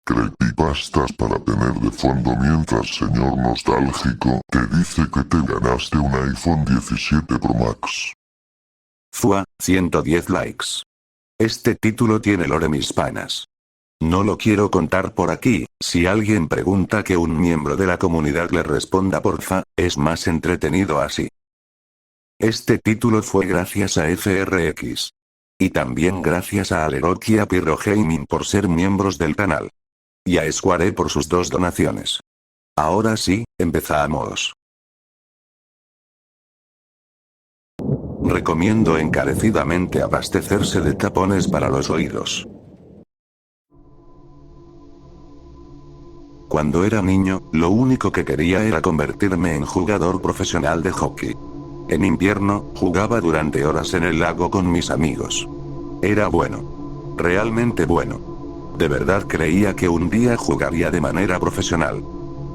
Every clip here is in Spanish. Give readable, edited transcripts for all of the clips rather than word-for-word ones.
Creepypastas para tener de fondo mientras señor nostálgico te dice que te ganaste un iPhone 17 Pro Max. Fua, 110 likes. Este título tiene lore mis panas. No lo quiero contar por aquí, si alguien pregunta que un miembro de la comunidad le responda porfa, es más entretenido así. Este título fue gracias a FRX. Y también gracias a Alerok y a Pyro Gaming por ser miembros del canal. Y a Square por sus 2 donaciones. Ahora sí, empezamos. Recomiendo encarecidamente abastecerse de tapones para los oídos. Cuando era niño, lo único que quería era convertirme en jugador profesional de hockey. En invierno, jugaba durante horas en el lago con mis amigos. Era bueno. Realmente bueno. De verdad creía que un día jugaría de manera profesional.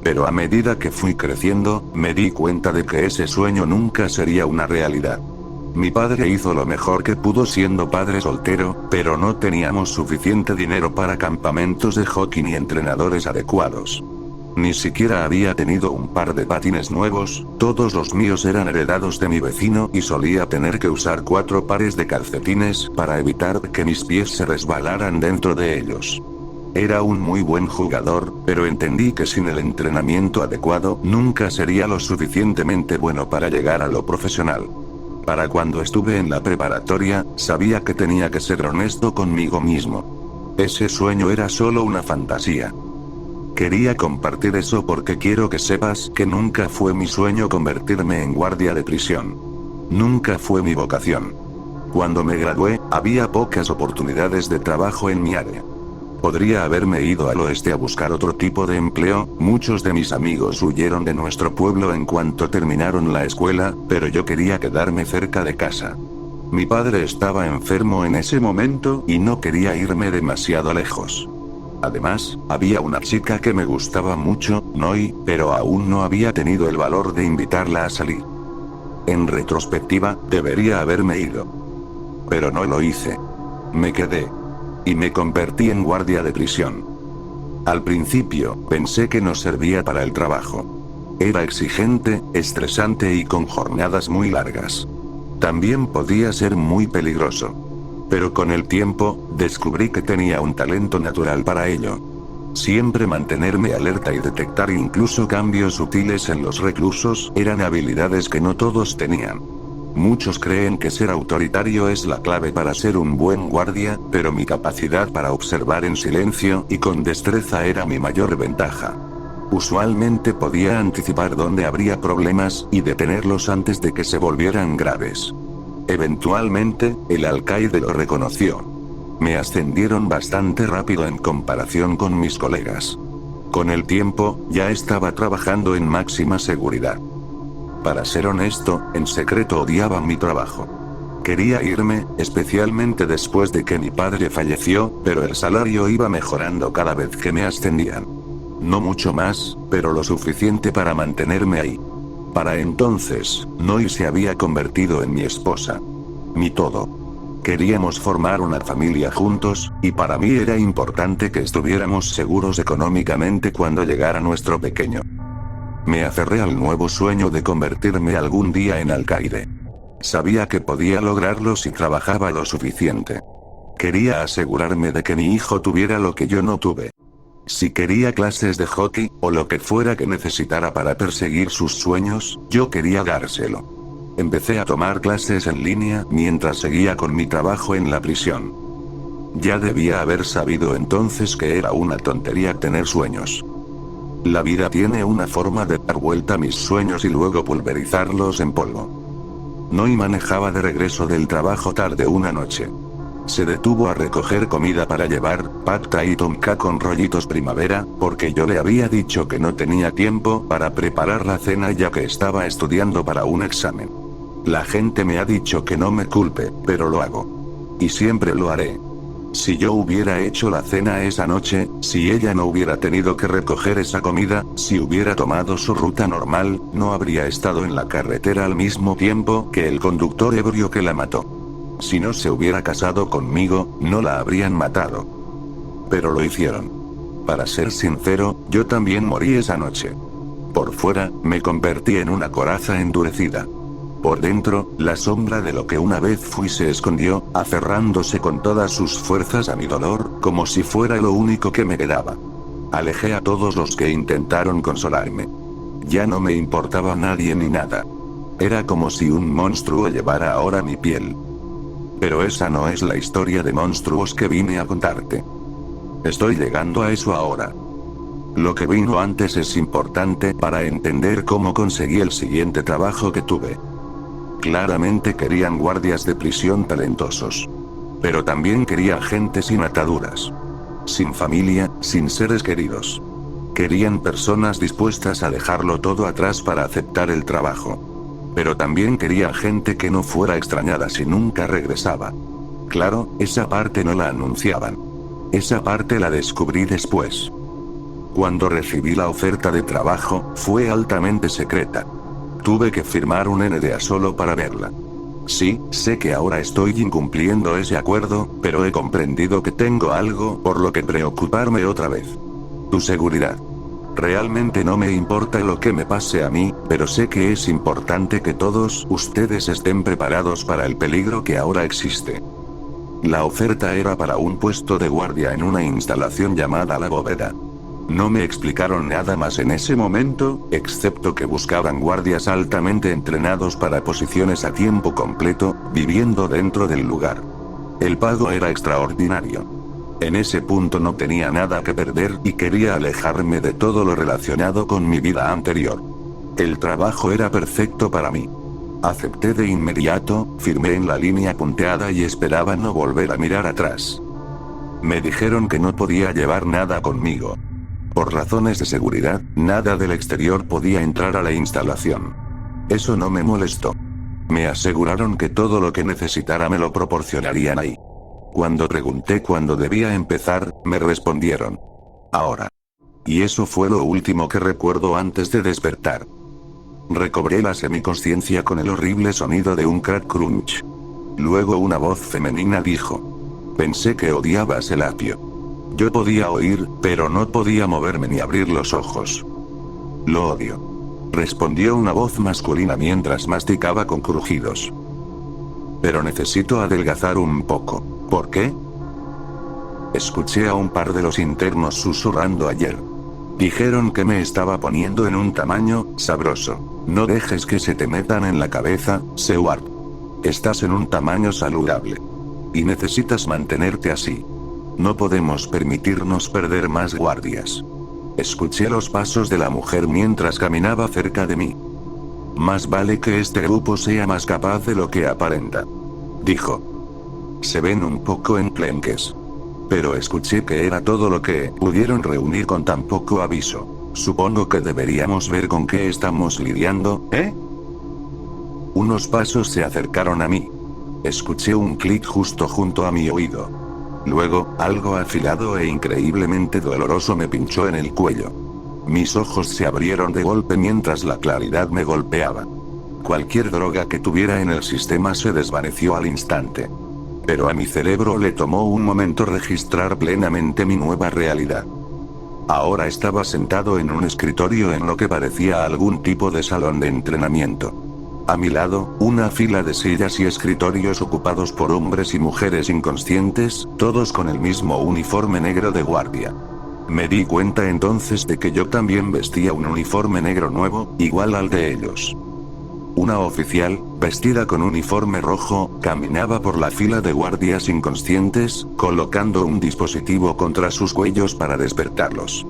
Pero a medida que fui creciendo, me di cuenta de que ese sueño nunca sería una realidad. Mi padre hizo lo mejor que pudo siendo padre soltero, pero no teníamos suficiente dinero para campamentos de hockey ni entrenadores adecuados. Ni siquiera había tenido un par de patines nuevos, todos los míos eran heredados de mi vecino y solía tener que usar 4 pares de calcetines para evitar que mis pies se resbalaran dentro de ellos. Era un muy buen jugador, pero entendí que sin el entrenamiento adecuado nunca sería lo suficientemente bueno para llegar a lo profesional. Para cuando estuve en la preparatoria, sabía que tenía que ser honesto conmigo mismo. Ese sueño era solo una fantasía. Quería compartir eso porque quiero que sepas que nunca fue mi sueño convertirme en guardia de prisión. Nunca fue mi vocación. Cuando me gradué, había pocas oportunidades de trabajo en mi área. Podría haberme ido al oeste a buscar otro tipo de empleo, muchos de mis amigos huyeron de nuestro pueblo en cuanto terminaron la escuela, pero yo quería quedarme cerca de casa. Mi padre estaba enfermo en ese momento y no quería irme demasiado lejos. Además, había una chica que me gustaba mucho, Noi, pero aún no había tenido el valor de invitarla a salir. En retrospectiva, debería haberme ido. Pero no lo hice. Me quedé. Y me convertí en guardia de prisión. Al principio, pensé que no servía para el trabajo. Era exigente, estresante y con jornadas muy largas. También podía ser muy peligroso. Pero con el tiempo, descubrí que tenía un talento natural para ello. Siempre mantenerme alerta y detectar incluso cambios sutiles en los reclusos eran habilidades que no todos tenían. Muchos creen que ser autoritario es la clave para ser un buen guardia, pero mi capacidad para observar en silencio y con destreza era mi mayor ventaja. Usualmente podía anticipar dónde habría problemas y detenerlos antes de que se volvieran graves. Eventualmente, el alcaide lo reconoció. Me ascendieron bastante rápido en comparación con mis colegas. Con el tiempo, ya estaba trabajando en máxima seguridad. Para ser honesto, en secreto odiaba mi trabajo. Quería irme, especialmente después de que mi padre falleció, pero el salario iba mejorando cada vez que me ascendían. No mucho más, pero lo suficiente para mantenerme ahí. Para entonces, Noi se había convertido en mi esposa. Mi todo. Queríamos formar una familia juntos, y para mí era importante que estuviéramos seguros económicamente cuando llegara nuestro pequeño. Me aferré al nuevo sueño de convertirme algún día en alcaide. Sabía que podía lograrlo si trabajaba lo suficiente. Quería asegurarme de que mi hijo tuviera lo que yo no tuve. Si quería clases de hockey, o lo que fuera que necesitara para perseguir sus sueños, yo quería dárselo. Empecé a tomar clases en línea mientras seguía con mi trabajo en la prisión. Ya debía haber sabido entonces que era una tontería tener sueños. La vida tiene una forma de dar vuelta a mis sueños y luego pulverizarlos en polvo. Noi manejaba de regreso del trabajo tarde una noche. Se detuvo a recoger comida para llevar, pad thai y tom kha con rollitos primavera, porque yo le había dicho que no tenía tiempo para preparar la cena ya que estaba estudiando para un examen. La gente me ha dicho que no me culpe, pero lo hago. Y siempre lo haré. Si yo hubiera hecho la cena esa noche, si ella no hubiera tenido que recoger esa comida, si hubiera tomado su ruta normal, no habría estado en la carretera al mismo tiempo que el conductor ebrio que la mató. Si no se hubiera casado conmigo, no la habrían matado. Pero lo hicieron. Para ser sincero, yo también morí esa noche. Por fuera, me convertí en una coraza endurecida. Por dentro, la sombra de lo que una vez fui se escondió, aferrándose con todas sus fuerzas a mi dolor, como si fuera lo único que me quedaba. Alejé a todos los que intentaron consolarme. Ya no me importaba nadie ni nada. Era como si un monstruo llevara ahora mi piel. Pero esa no es la historia de monstruos que vine a contarte. Estoy llegando a eso ahora. Lo que vino antes es importante para entender cómo conseguí el siguiente trabajo que tuve. Claramente querían guardias de prisión talentosos. Pero también quería gente sin ataduras. Sin familia, sin seres queridos. Querían personas dispuestas a dejarlo todo atrás para aceptar el trabajo. Pero también quería gente que no fuera extrañada si nunca regresaba. Claro, esa parte no la anunciaban. Esa parte la descubrí después. Cuando recibí la oferta de trabajo, fue altamente secreta. Tuve que firmar un NDA solo para verla. Sí, sé que ahora estoy incumpliendo ese acuerdo, pero he comprendido que tengo algo por lo que preocuparme otra vez. Tu seguridad. Realmente no me importa lo que me pase a mí, pero sé que es importante que todos ustedes estén preparados para el peligro que ahora existe. La oferta era para un puesto de guardia en una instalación llamada La Bóveda. No me explicaron nada más en ese momento, excepto que buscaban guardias altamente entrenados para posiciones a tiempo completo, viviendo dentro del lugar. El pago era extraordinario. En ese punto no tenía nada que perder y quería alejarme de todo lo relacionado con mi vida anterior. El trabajo era perfecto para mí. Acepté de inmediato, firmé en la línea punteada y esperaba no volver a mirar atrás. Me dijeron que no podía llevar nada conmigo. Por razones de seguridad, nada del exterior podía entrar a la instalación. Eso no me molestó. Me aseguraron que todo lo que necesitara me lo proporcionarían ahí. Cuando pregunté cuándo debía empezar, me respondieron: ahora. Y eso fue lo último que recuerdo antes de despertar. Recobré la semiconsciencia con el horrible sonido de un crack crunch. Luego una voz femenina dijo: pensé que odiabas el apio. Yo podía oír, pero no podía moverme ni abrir los ojos. Lo odio. Respondió una voz masculina mientras masticaba con crujidos. Pero necesito adelgazar un poco. ¿Por qué? Escuché a un par de los internos susurrando ayer. Dijeron que me estaba poniendo en un tamaño sabroso. No dejes que se te metan en la cabeza, Seward. Estás en un tamaño saludable. Y necesitas mantenerte así. No podemos permitirnos perder más guardias. Escuché los pasos de la mujer mientras caminaba cerca de mí. Más vale que este grupo sea más capaz de lo que aparenta. Dijo. Se ven un poco enclenques. Pero escuché que era todo lo que pudieron reunir con tan poco aviso. Supongo que deberíamos ver con qué estamos lidiando, ¿eh? Unos pasos se acercaron a mí. Escuché un clic justo junto a mi oído. Luego, algo afilado e increíblemente doloroso me pinchó en el cuello. Mis ojos se abrieron de golpe mientras la claridad me golpeaba. Cualquier droga que tuviera en el sistema se desvaneció al instante. Pero a mi cerebro le tomó un momento registrar plenamente mi nueva realidad. Ahora estaba sentado en un escritorio en lo que parecía algún tipo de salón de entrenamiento. A mi lado, una fila de sillas y escritorios ocupados por hombres y mujeres inconscientes, todos con el mismo uniforme negro de guardia. Me di cuenta entonces de que yo también vestía un uniforme negro nuevo, igual al de ellos. Una oficial, vestida con uniforme rojo, caminaba por la fila de guardias inconscientes, colocando un dispositivo contra sus cuellos para despertarlos.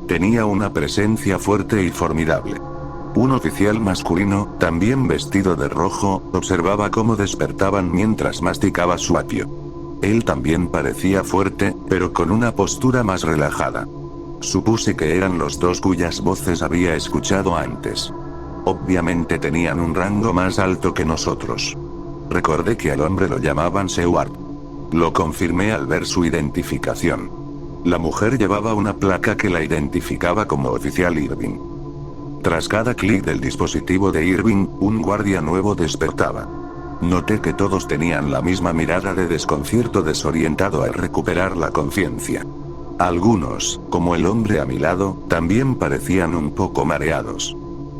Tenía una presencia fuerte y formidable. Un oficial masculino, también vestido de rojo, observaba cómo despertaban mientras masticaba su apio. Él también parecía fuerte, pero con una postura más relajada. Supuse que eran los dos cuyas voces había escuchado antes. Obviamente tenían un rango más alto que nosotros. Recordé que al hombre lo llamaban Seward. Lo confirmé al ver su identificación. La mujer llevaba una placa que la identificaba como oficial Irving. Tras cada clic del dispositivo de Irving, un guardia nuevo despertaba. Noté que todos tenían la misma mirada de desconcierto desorientado al recuperar la conciencia. Algunos, como el hombre a mi lado, también parecían un poco mareados.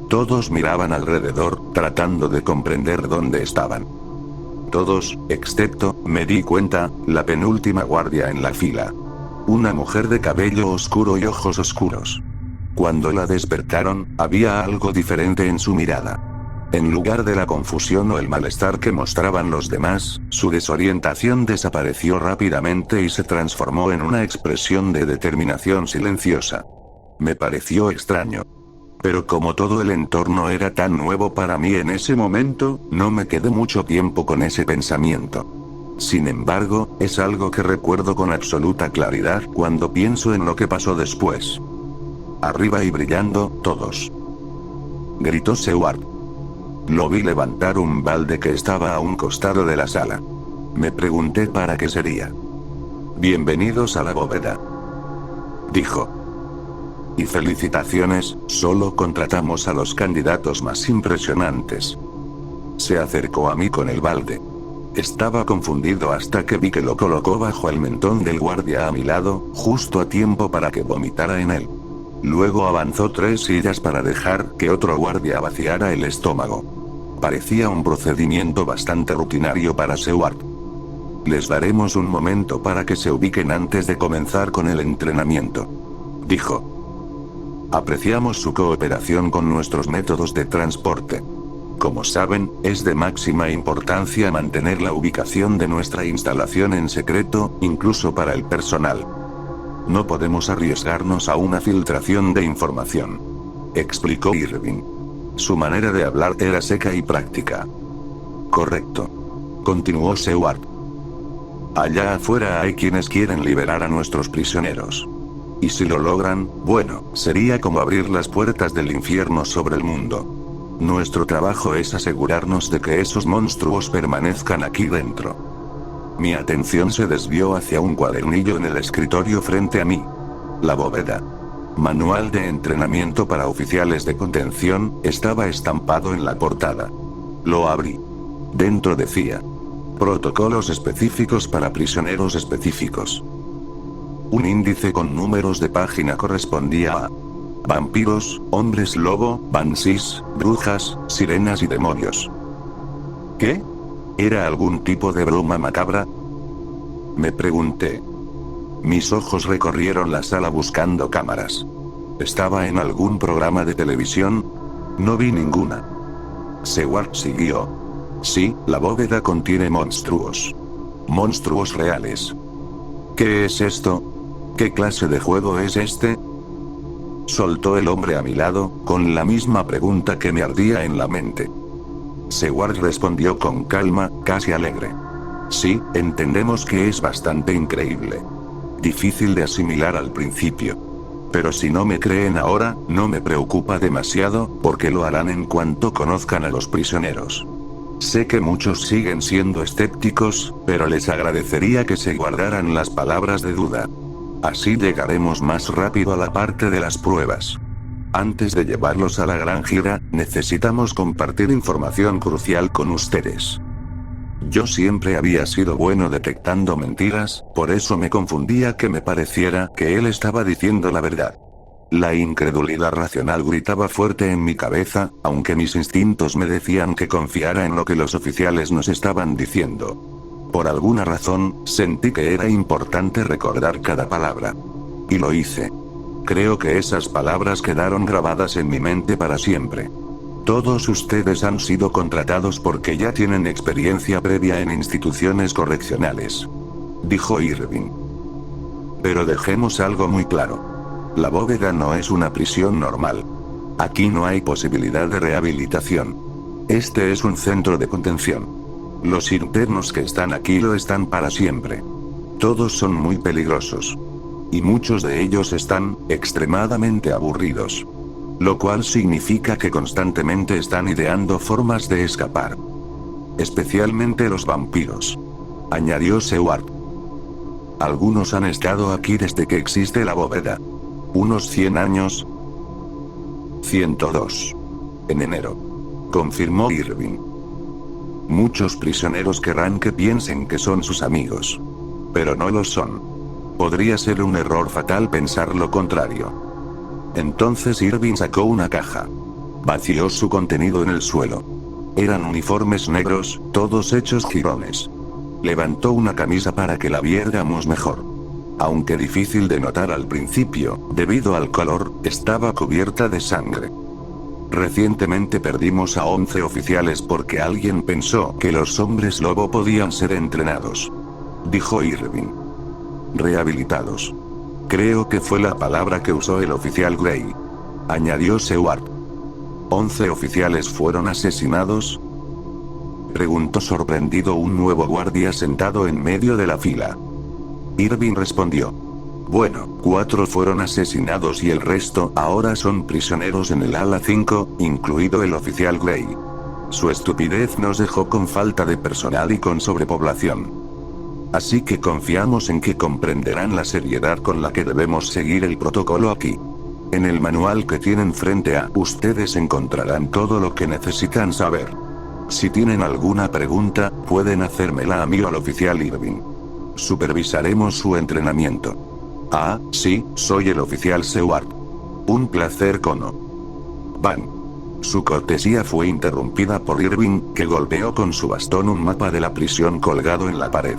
Todos miraban alrededor, tratando de comprender dónde estaban. Todos, excepto, me di cuenta, la penúltima guardia en la fila. Una mujer de cabello oscuro y ojos oscuros. Cuando la despertaron, había algo diferente en su mirada. En lugar de la confusión o el malestar que mostraban los demás, su desorientación desapareció rápidamente y se transformó en una expresión de determinación silenciosa. Me pareció extraño. Pero como todo el entorno era tan nuevo para mí en ese momento, no me quedé mucho tiempo con ese pensamiento. Sin embargo, es algo que recuerdo con absoluta claridad cuando pienso en lo que pasó después. Arriba y brillando, todos. Gritó Seward. Lo vi levantar un balde que estaba a un costado de la sala. Me pregunté para qué sería. Bienvenidos a la bóveda, dijo. Y felicitaciones, solo contratamos a los candidatos más impresionantes. Se acercó a mí con el balde. Estaba confundido hasta que vi que lo colocó bajo el mentón del guardia a mi lado, justo a tiempo para que vomitara en él. Luego avanzó 3 sillas para dejar que otro guardia vaciara el estómago. Parecía un procedimiento bastante rutinario para Seward. Les daremos un momento para que se ubiquen antes de comenzar con el entrenamiento, dijo. Apreciamos su cooperación con nuestros métodos de transporte. Como saben, es de máxima importancia mantener la ubicación de nuestra instalación en secreto, incluso para el personal. No podemos arriesgarnos a una filtración de información, explicó Irving. Su manera de hablar era seca y práctica. Correcto, continuó Seward. Allá afuera hay quienes quieren liberar a nuestros prisioneros. Y si lo logran, bueno, sería como abrir las puertas del infierno sobre el mundo. Nuestro trabajo es asegurarnos de que esos monstruos permanezcan aquí dentro. Mi atención se desvió hacia un cuadernillo en el escritorio frente a mí. La bóveda. Manual de entrenamiento para oficiales de contención, estaba estampado en la portada. Lo abrí. Dentro decía: protocolos específicos para prisioneros específicos. Un índice con números de página correspondía a vampiros, hombres lobo, banshees, brujas, sirenas y demonios. ¿Qué? ¿Era algún tipo de broma macabra? Me pregunté. Mis ojos recorrieron la sala buscando cámaras. ¿Estaba en algún programa de televisión? No vi ninguna. Seward siguió. Sí, la bóveda contiene monstruos. Monstruos reales. ¿Qué es esto? ¿Qué clase de juego es este? Soltó el hombre a mi lado, con la misma pregunta que me ardía en la mente. Seward respondió con calma, casi alegre. Sí, entendemos que es bastante increíble. Difícil de asimilar al principio. Pero si no me creen ahora, no me preocupa demasiado, porque lo harán en cuanto conozcan a los prisioneros. Sé que muchos siguen siendo escépticos, pero les agradecería que se guardaran las palabras de duda. Así llegaremos más rápido a la parte de las pruebas. Antes de llevarlos a la gran gira, necesitamos compartir información crucial con ustedes. Yo siempre había sido bueno detectando mentiras, por eso me confundía que me pareciera que él estaba diciendo la verdad. La incredulidad racional gritaba fuerte en mi cabeza, aunque mis instintos me decían que confiara en lo que los oficiales nos estaban diciendo. Por alguna razón, sentí que era importante recordar cada palabra. Y lo hice. Creo que esas palabras quedaron grabadas en mi mente para siempre. Todos ustedes han sido contratados porque ya tienen experiencia previa en instituciones correccionales, dijo Irving. Pero dejemos algo muy claro. La bóveda no es una prisión normal. Aquí no hay posibilidad de rehabilitación. Este es un centro de contención. Los internos que están aquí lo están para siempre. Todos son muy peligrosos. Y muchos de ellos están extremadamente aburridos. Lo cual significa que constantemente están ideando formas de escapar. Especialmente los vampiros, añadió Seward. Algunos han estado aquí desde que existe la bóveda. Unos 100 años. 102. En enero, confirmó Irving. Muchos prisioneros querrán que piensen que son sus amigos. Pero no lo son. Podría ser un error fatal pensar lo contrario. Entonces Irving sacó una caja. Vació su contenido en el suelo. Eran uniformes negros, todos hechos jirones. Levantó una camisa para que la viéramos mejor. Aunque difícil de notar al principio, debido al color, estaba cubierta de sangre. Recientemente perdimos a 11 oficiales porque alguien pensó que los hombres lobo podían ser entrenados. Dijo Irving. Rehabilitados. Creo que fue la palabra que usó el oficial Gray. Añadió Seward. ¿11 oficiales fueron asesinados? Preguntó sorprendido un nuevo guardia sentado en medio de la fila. Irving respondió. Bueno, 4 fueron asesinados y el resto ahora son prisioneros en el ala 5, incluido el oficial Gray. Su estupidez nos dejó con falta de personal y con sobrepoblación. Así que confiamos en que comprenderán la seriedad con la que debemos seguir el protocolo aquí. En el manual que tienen frente a ustedes encontrarán todo lo que necesitan saber. Si tienen alguna pregunta, pueden hacérmela a mí o al oficial Irving. Supervisaremos su entrenamiento. Ah, sí, soy el oficial Seward. Un placer, Kono. Van. Su cortesía fue interrumpida por Irving, que golpeó con su bastón un mapa de la prisión colgado en la pared.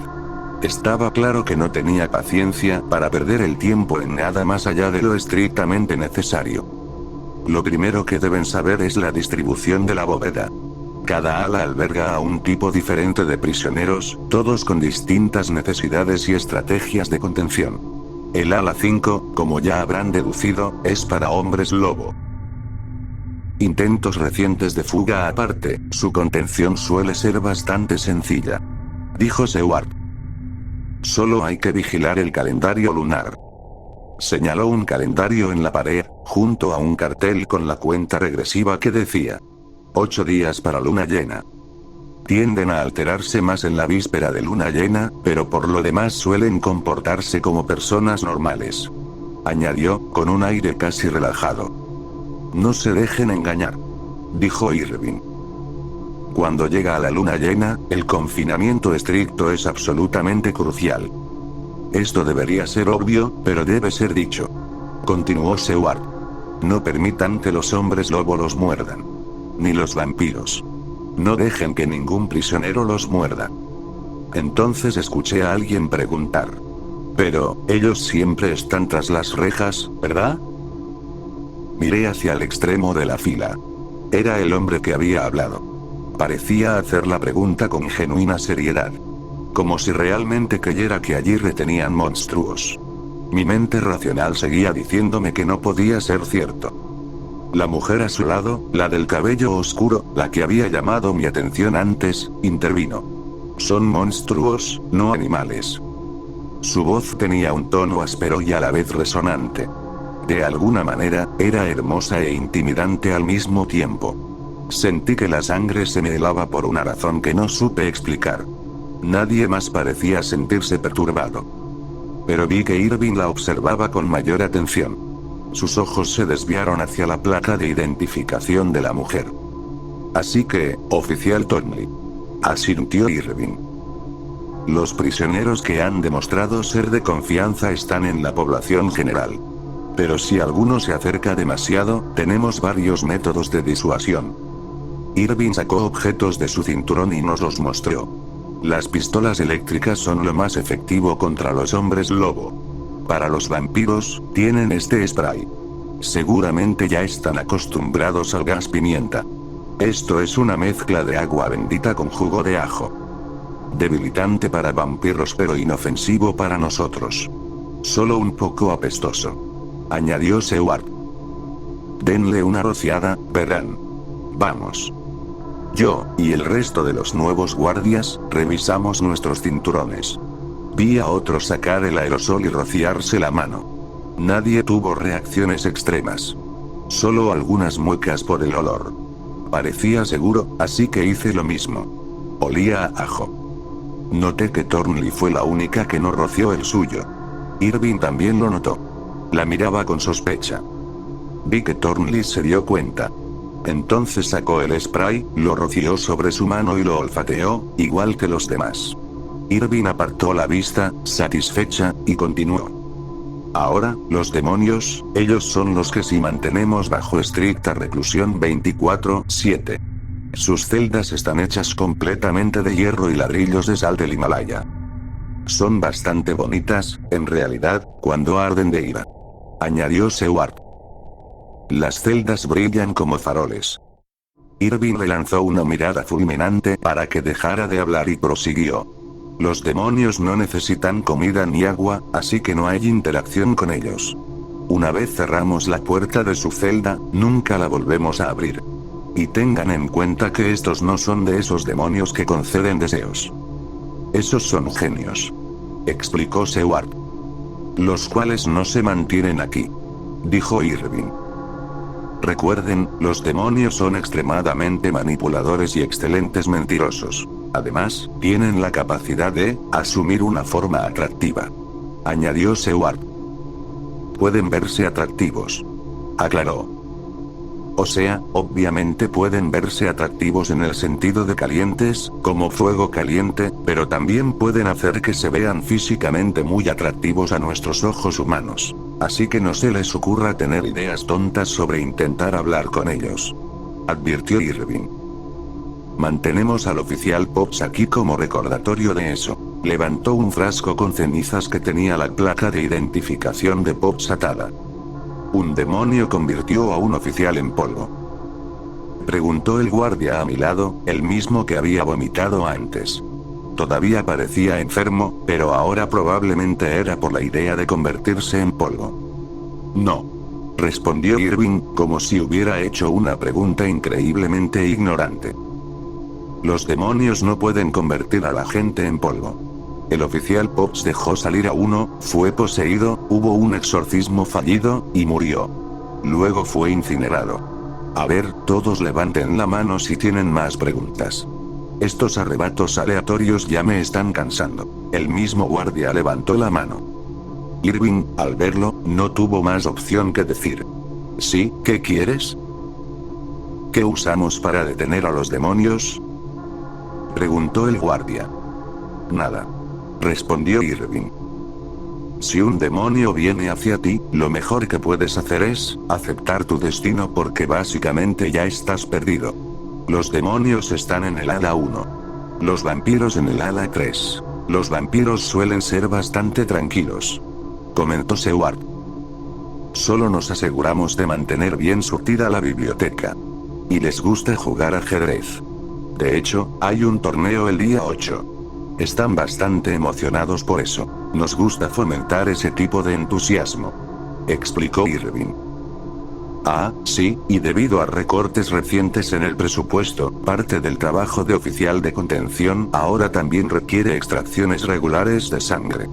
Estaba claro que no tenía paciencia para perder el tiempo en nada más allá de lo estrictamente necesario. Lo primero que deben saber es la distribución de la bóveda. Cada ala alberga a un tipo diferente de prisioneros, todos con distintas necesidades y estrategias de contención. El ala 5, como ya habrán deducido, es para hombres lobo. Intentos recientes de fuga aparte, su contención suele ser bastante sencilla. Dijo Seward. Solo hay que vigilar el calendario lunar. Señaló un calendario en la pared, junto a un cartel con la cuenta regresiva que decía: 8 días para luna llena. Tienden a alterarse más en la víspera de luna llena, pero por lo demás suelen comportarse como personas normales. Añadió, con un aire casi relajado. No se dejen engañar. Dijo Irving. Cuando llega a la luna llena, el confinamiento estricto es absolutamente crucial. Esto debería ser obvio, pero debe ser dicho. Continuó Seward. No permitan que los hombres lobo los muerdan. Ni los vampiros. No dejen que ningún prisionero los muerda. Entonces escuché a alguien preguntar. Pero, ellos siempre están tras las rejas, ¿verdad? Miré hacia el extremo de la fila. Era el hombre que había hablado. Parecía hacer la pregunta con genuina seriedad. Como si realmente creyera que allí retenían monstruos. Mi mente racional seguía diciéndome que no podía ser cierto. La mujer a su lado, la del cabello oscuro, la que había llamado mi atención antes, intervino. Son monstruos, no animales. Su voz tenía un tono áspero y a la vez resonante. De alguna manera, era hermosa e intimidante al mismo tiempo. Sentí que la sangre se me helaba por una razón que no supe explicar. Nadie más parecía sentirse perturbado. Pero vi que Irving la observaba con mayor atención. Sus ojos se desviaron hacia la placa de identificación de la mujer. Así que, oficial Thornley. Asintió Irving. Los prisioneros que han demostrado ser de confianza están en la población general. Pero si alguno se acerca demasiado, tenemos varios métodos de disuasión. Irving sacó objetos de su cinturón y nos los mostró. Las pistolas eléctricas son lo más efectivo contra los hombres lobo. Para los vampiros, tienen este spray. Seguramente ya están acostumbrados al gas pimienta. Esto es una mezcla de agua bendita con jugo de ajo. Debilitante para vampiros pero inofensivo para nosotros. Solo un poco apestoso. Añadió Seward. Denle una rociada, verán. Vamos. Yo, y el resto de los nuevos guardias, revisamos nuestros cinturones. Vi a otros sacar el aerosol y rociarse la mano. Nadie tuvo reacciones extremas. Solo algunas muecas por el olor. Parecía seguro, así que hice lo mismo. Olía a ajo. Noté que Thornley fue la única que no roció el suyo. Irving también lo notó. La miraba con sospecha. Vi que Thornley se dio cuenta. Entonces sacó el spray, lo roció sobre su mano y lo olfateó, igual que los demás. Irving apartó la vista, satisfecha, y continuó. Ahora, los demonios, ellos son los que sí mantenemos bajo estricta reclusión 24/7. Sus celdas están hechas completamente de hierro y ladrillos de sal del Himalaya. Son bastante bonitas, en realidad, cuando arden de ira. Añadió Seward. Las celdas brillan como faroles. Irving le lanzó una mirada fulminante para que dejara de hablar y prosiguió. Los demonios no necesitan comida ni agua, así que no hay interacción con ellos. Una vez cerramos la puerta de su celda, nunca la volvemos a abrir. Y tengan en cuenta que estos no son de esos demonios que conceden deseos. Esos son genios. Explicó Seward. Los cuales no se mantienen aquí. Dijo Irving. Recuerden, los demonios son extremadamente manipuladores y excelentes mentirosos. Además, tienen la capacidad de asumir una forma atractiva. Añadió Seward. Pueden verse atractivos. Aclaró. O sea, obviamente pueden verse atractivos en el sentido de calientes, como fuego caliente, pero también pueden hacer que se vean físicamente muy atractivos a nuestros ojos humanos. Así que no se les ocurra tener ideas tontas sobre intentar hablar con ellos. Advirtió Irving. Mantenemos al oficial Pops aquí como recordatorio de eso. Levantó un frasco con cenizas que tenía la placa de identificación de Pops atada. ¿Un demonio convirtió a un oficial en polvo? Preguntó el guardia a mi lado, el mismo que había vomitado antes. Todavía parecía enfermo, pero ahora probablemente era por la idea de convertirse en polvo. No. Respondió Irving, como si hubiera hecho una pregunta increíblemente ignorante. Los demonios no pueden convertir a la gente en polvo. El oficial Pops dejó salir a uno, fue poseído, hubo un exorcismo fallido, y murió. Luego fue incinerado. A ver, todos levanten la mano si tienen más preguntas. Estos arrebatos aleatorios ya me están cansando. El mismo guardia levantó la mano. Irving, al verlo, no tuvo más opción que decir. ¿Sí? ¿Qué quieres? ¿Qué usamos para detener a los demonios? Preguntó el guardia. Nada. Respondió Irving. Si un demonio viene hacia ti, lo mejor que puedes hacer es aceptar tu destino porque básicamente ya estás perdido. Los demonios están en el ala 1. Los vampiros en el ala 3. Los vampiros suelen ser bastante tranquilos. Comentó Seward. Solo nos aseguramos de mantener bien surtida la biblioteca. Y les gusta jugar ajedrez. De hecho, hay un torneo el día 8. Están bastante emocionados por eso. Nos gusta fomentar ese tipo de entusiasmo. Explicó Irving. Ah, sí, y debido a recortes recientes en el presupuesto, parte del trabajo de oficial de contención ahora también requiere extracciones regulares de sangre.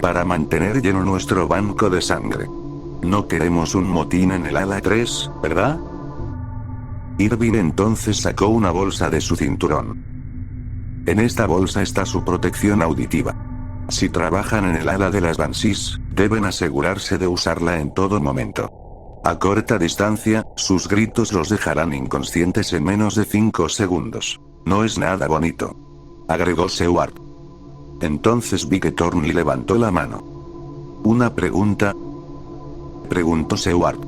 Para mantener lleno nuestro banco de sangre. No queremos un motín en el ala 3, ¿verdad? Irving entonces sacó una bolsa de su cinturón. En esta bolsa está su protección auditiva. Si trabajan en el ala de las Banshees, deben asegurarse de usarla en todo momento. A corta distancia, sus gritos los dejarán inconscientes en menos de 5 segundos. No es nada bonito. Agregó Seward. Entonces vi que Thornley levantó la mano. ¿Una pregunta? Preguntó Seward.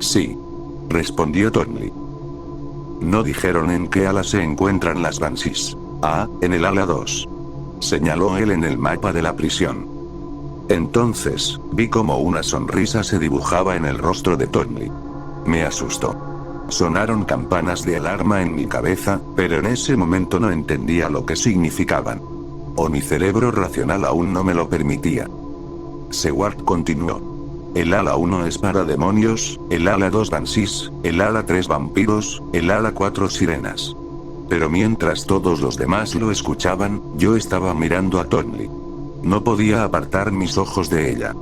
Sí. Respondió Thornley. No dijeron en qué ala se encuentran las Banshees. Ah, en el ala 2. Señaló él en el mapa de la prisión. Entonces, vi como una sonrisa se dibujaba en el rostro de Thornley. Me asustó. Sonaron campanas de alarma en mi cabeza, pero en ese momento no entendía lo que significaban. O mi cerebro racional aún no me lo permitía. Seward continuó. El ala 1 es para demonios, el ala 2 Banshees, el ala 3 vampiros, el ala 4 sirenas. Pero mientras todos los demás lo escuchaban, yo estaba mirando a Thornley. No podía apartar mis ojos de ella.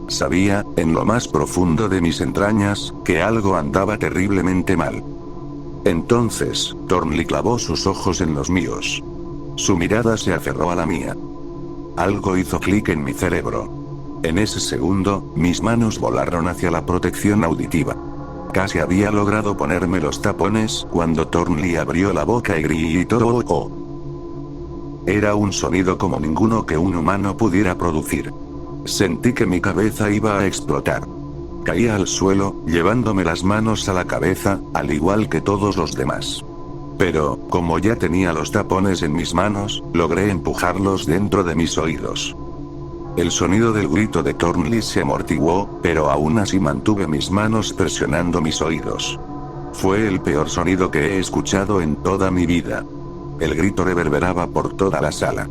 Sabía, en lo más profundo de mis entrañas, que algo andaba terriblemente mal. Entonces, Thornley clavó sus ojos en los míos. Su mirada se aferró a la mía. Algo hizo clic en mi cerebro. En ese segundo, mis manos volaron hacia la protección auditiva. Casi había logrado ponerme los tapones cuando Thornley abrió la boca y gritó "Oh, oh". Era un sonido como ninguno que un humano pudiera producir. Sentí que mi cabeza iba a explotar. Caí al suelo, llevándome las manos a la cabeza, al igual que todos los demás. Pero, como ya tenía los tapones en mis manos, logré empujarlos dentro de mis oídos. El sonido del grito de Thornley se amortiguó, pero aún así mantuve mis manos presionando mis oídos. Fue el peor sonido que he escuchado en toda mi vida. El grito reverberaba por toda la sala.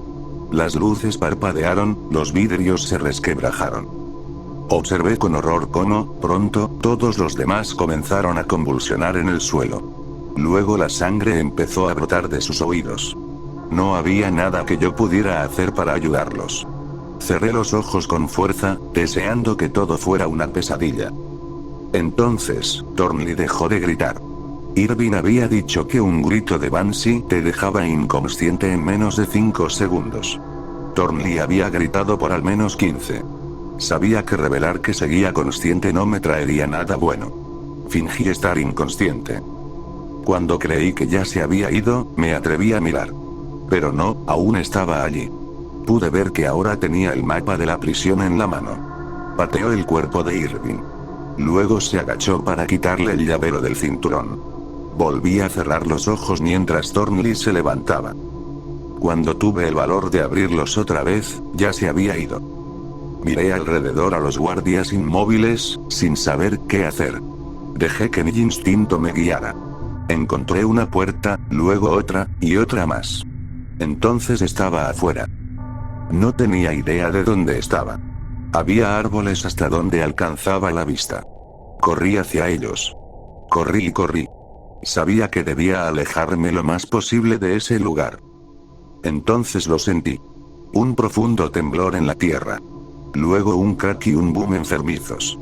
Las luces parpadearon, los vidrios se resquebrajaron. Observé con horror cómo, pronto, todos los demás comenzaron a convulsionar en el suelo. Luego la sangre empezó a brotar de sus oídos. No había nada que yo pudiera hacer para ayudarlos. Cerré los ojos con fuerza, deseando que todo fuera una pesadilla. Entonces, Thornley dejó de gritar. Irving había dicho que un grito de Banshee te dejaba inconsciente en menos de 5 segundos. Thornley había gritado por al menos 15. Sabía que revelar que seguía consciente no me traería nada bueno. Fingí estar inconsciente. Cuando creí que ya se había ido, me atreví a mirar. Pero no, aún estaba allí. Pude ver que ahora tenía el mapa de la prisión en la mano. Pateó el cuerpo de Irving. Luego se agachó para quitarle el llavero del cinturón. Volví a cerrar los ojos mientras Thornley se levantaba. Cuando tuve el valor de abrirlos otra vez, ya se había ido. Miré alrededor a los guardias inmóviles, sin saber qué hacer. Dejé que mi instinto me guiara. Encontré una puerta, luego otra, y otra más. Entonces estaba afuera. No tenía idea de dónde estaba. Había árboles hasta donde alcanzaba la vista. Corrí hacia ellos. Corrí y corrí. Sabía que debía alejarme lo más posible de ese lugar. Entonces lo sentí. Un profundo temblor en la tierra. Luego un crack y un boom enfermizos.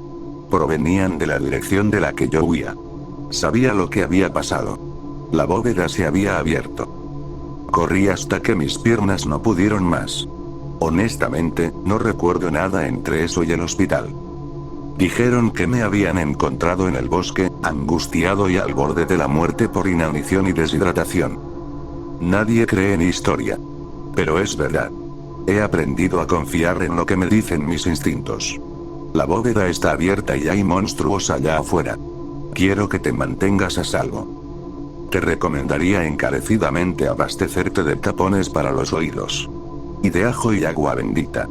Provenían de la dirección de la que yo huía. Sabía lo que había pasado. La bóveda se había abierto. Corrí hasta que mis piernas no pudieron más. Honestamente, no recuerdo nada entre eso y el hospital. Dijeron que me habían encontrado en el bosque, angustiado y al borde de la muerte por inanición y deshidratación. Nadie cree en historia. Pero es verdad. He aprendido a confiar en lo que me dicen mis instintos. La bóveda está abierta y hay monstruos allá afuera. Quiero que te mantengas a salvo. Te recomendaría encarecidamente abastecerte de tapones para los oídos. Y de ajo y agua bendita.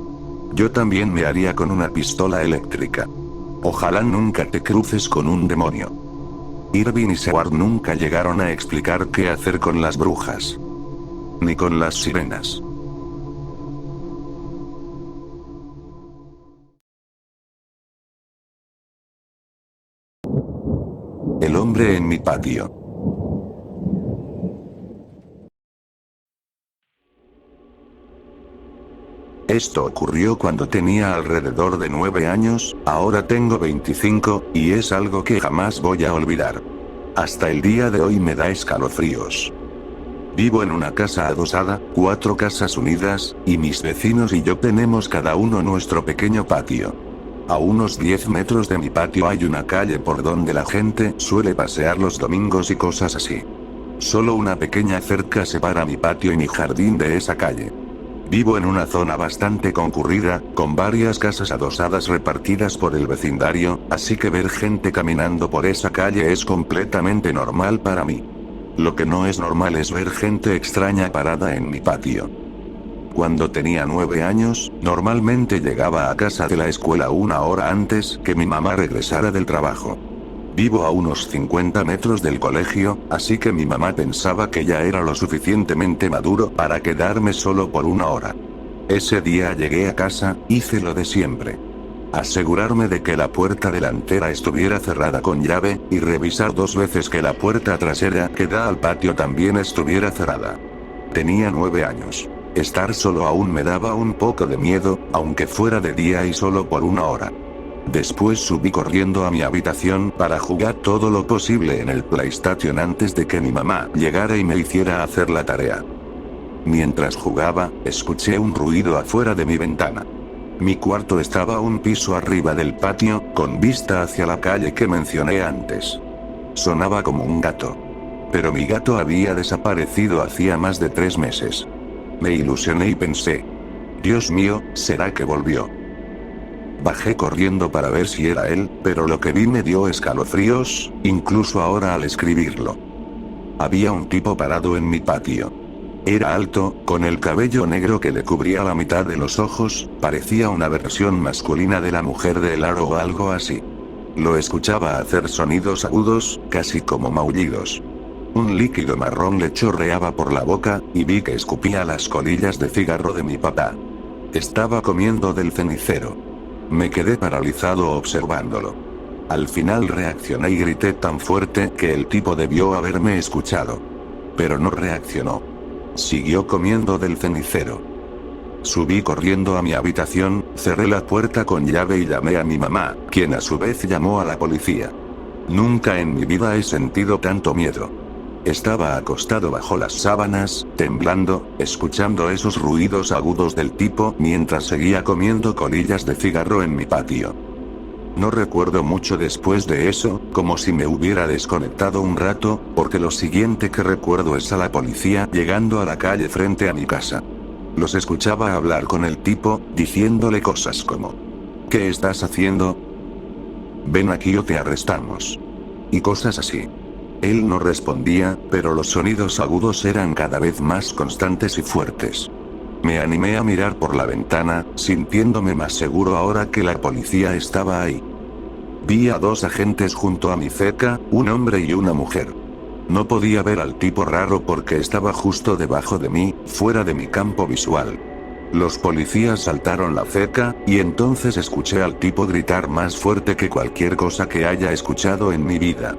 Yo también me haría con una pistola eléctrica. Ojalá nunca te cruces con un demonio. Irving y Seward nunca llegaron a explicar qué hacer con las brujas. Ni con las sirenas. El hombre en mi patio. Esto ocurrió cuando tenía alrededor de 9 años, ahora tengo 25, y es algo que jamás voy a olvidar. Hasta el día de hoy me da escalofríos. Vivo en una casa adosada, 4 casas unidas, y mis vecinos y yo tenemos cada uno nuestro pequeño patio. A unos 10 metros de mi patio hay una calle por donde la gente suele pasear los domingos y cosas así. Solo una pequeña cerca separa mi patio y mi jardín de esa calle. Vivo en una zona bastante concurrida, con varias casas adosadas repartidas por el vecindario, así que ver gente caminando por esa calle es completamente normal para mí. Lo que no es normal es ver gente extraña parada en mi patio. Cuando tenía 9 años, normalmente llegaba a casa de la escuela 1 hora antes que mi mamá regresara del trabajo. Vivo a unos 50 metros del colegio, así que mi mamá pensaba que ya era lo suficientemente maduro para quedarme solo por 1 hora. Ese día llegué a casa, hice lo de siempre. Asegurarme de que la puerta delantera estuviera cerrada con llave, y revisar 2 veces que la puerta trasera que da al patio también estuviera cerrada. Tenía 9 años. Estar solo aún me daba un poco de miedo, aunque fuera de día y solo por 1 hora. Después subí corriendo a mi habitación para jugar todo lo posible en el PlayStation antes de que mi mamá llegara y me hiciera hacer la tarea. Mientras jugaba, escuché un ruido afuera de mi ventana. Mi cuarto estaba un piso arriba del patio, con vista hacia la calle que mencioné antes. Sonaba como un gato. Pero mi gato había desaparecido hacía más de 3 meses. Me ilusioné y pensé: Dios mío, ¿será que volvió? Bajé corriendo para ver si era él, pero lo que vi me dio escalofríos, incluso ahora al escribirlo. Había un tipo parado en mi patio. Era alto, con el cabello negro que le cubría la mitad de los ojos, parecía una versión masculina de la mujer de El Aro o algo así. Lo escuchaba hacer sonidos agudos, casi como maullidos. Un líquido marrón le chorreaba por la boca, y vi que escupía las colillas de cigarro de mi papá. Estaba comiendo del cenicero. Me quedé paralizado observándolo. Al final reaccioné y grité tan fuerte que el tipo debió haberme escuchado. Pero no reaccionó. Siguió comiendo del cenicero. Subí corriendo a mi habitación, cerré la puerta con llave y llamé a mi mamá, quien a su vez llamó a la policía. Nunca en mi vida he sentido tanto miedo. Estaba acostado bajo las sábanas, temblando, escuchando esos ruidos agudos del tipo mientras seguía comiendo colillas de cigarro en mi patio. No recuerdo mucho después de eso, como si me hubiera desconectado un rato, porque lo siguiente que recuerdo es a la policía llegando a la calle frente a mi casa. Los escuchaba hablar con el tipo, diciéndole cosas como: ¿qué estás haciendo? Ven aquí o te arrestamos. Y cosas así. Él no respondía, pero los sonidos agudos eran cada vez más constantes y fuertes. Me animé a mirar por la ventana, sintiéndome más seguro ahora que la policía estaba ahí. Vi a dos agentes junto a mi cerca, un hombre y una mujer. No podía ver al tipo raro porque estaba justo debajo de mí, fuera de mi campo visual. Los policías saltaron la cerca, y entonces escuché al tipo gritar más fuerte que cualquier cosa que haya escuchado en mi vida.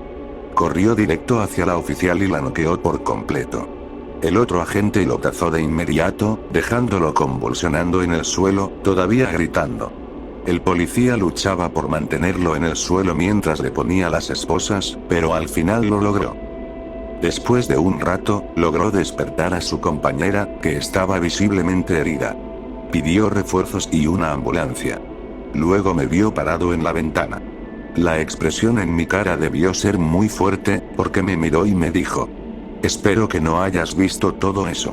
Corrió directo hacia la oficial y la noqueó por completo. El otro agente lo cazó de inmediato, dejándolo convulsionando en el suelo, todavía gritando. El policía luchaba por mantenerlo en el suelo mientras le ponía las esposas, pero al final lo logró. Después de un rato, logró despertar a su compañera, que estaba visiblemente herida. Pidió refuerzos y una ambulancia. Luego me vio parado en la ventana. La expresión en mi cara debió ser muy fuerte, porque me miró y me dijo: espero que no hayas visto todo eso.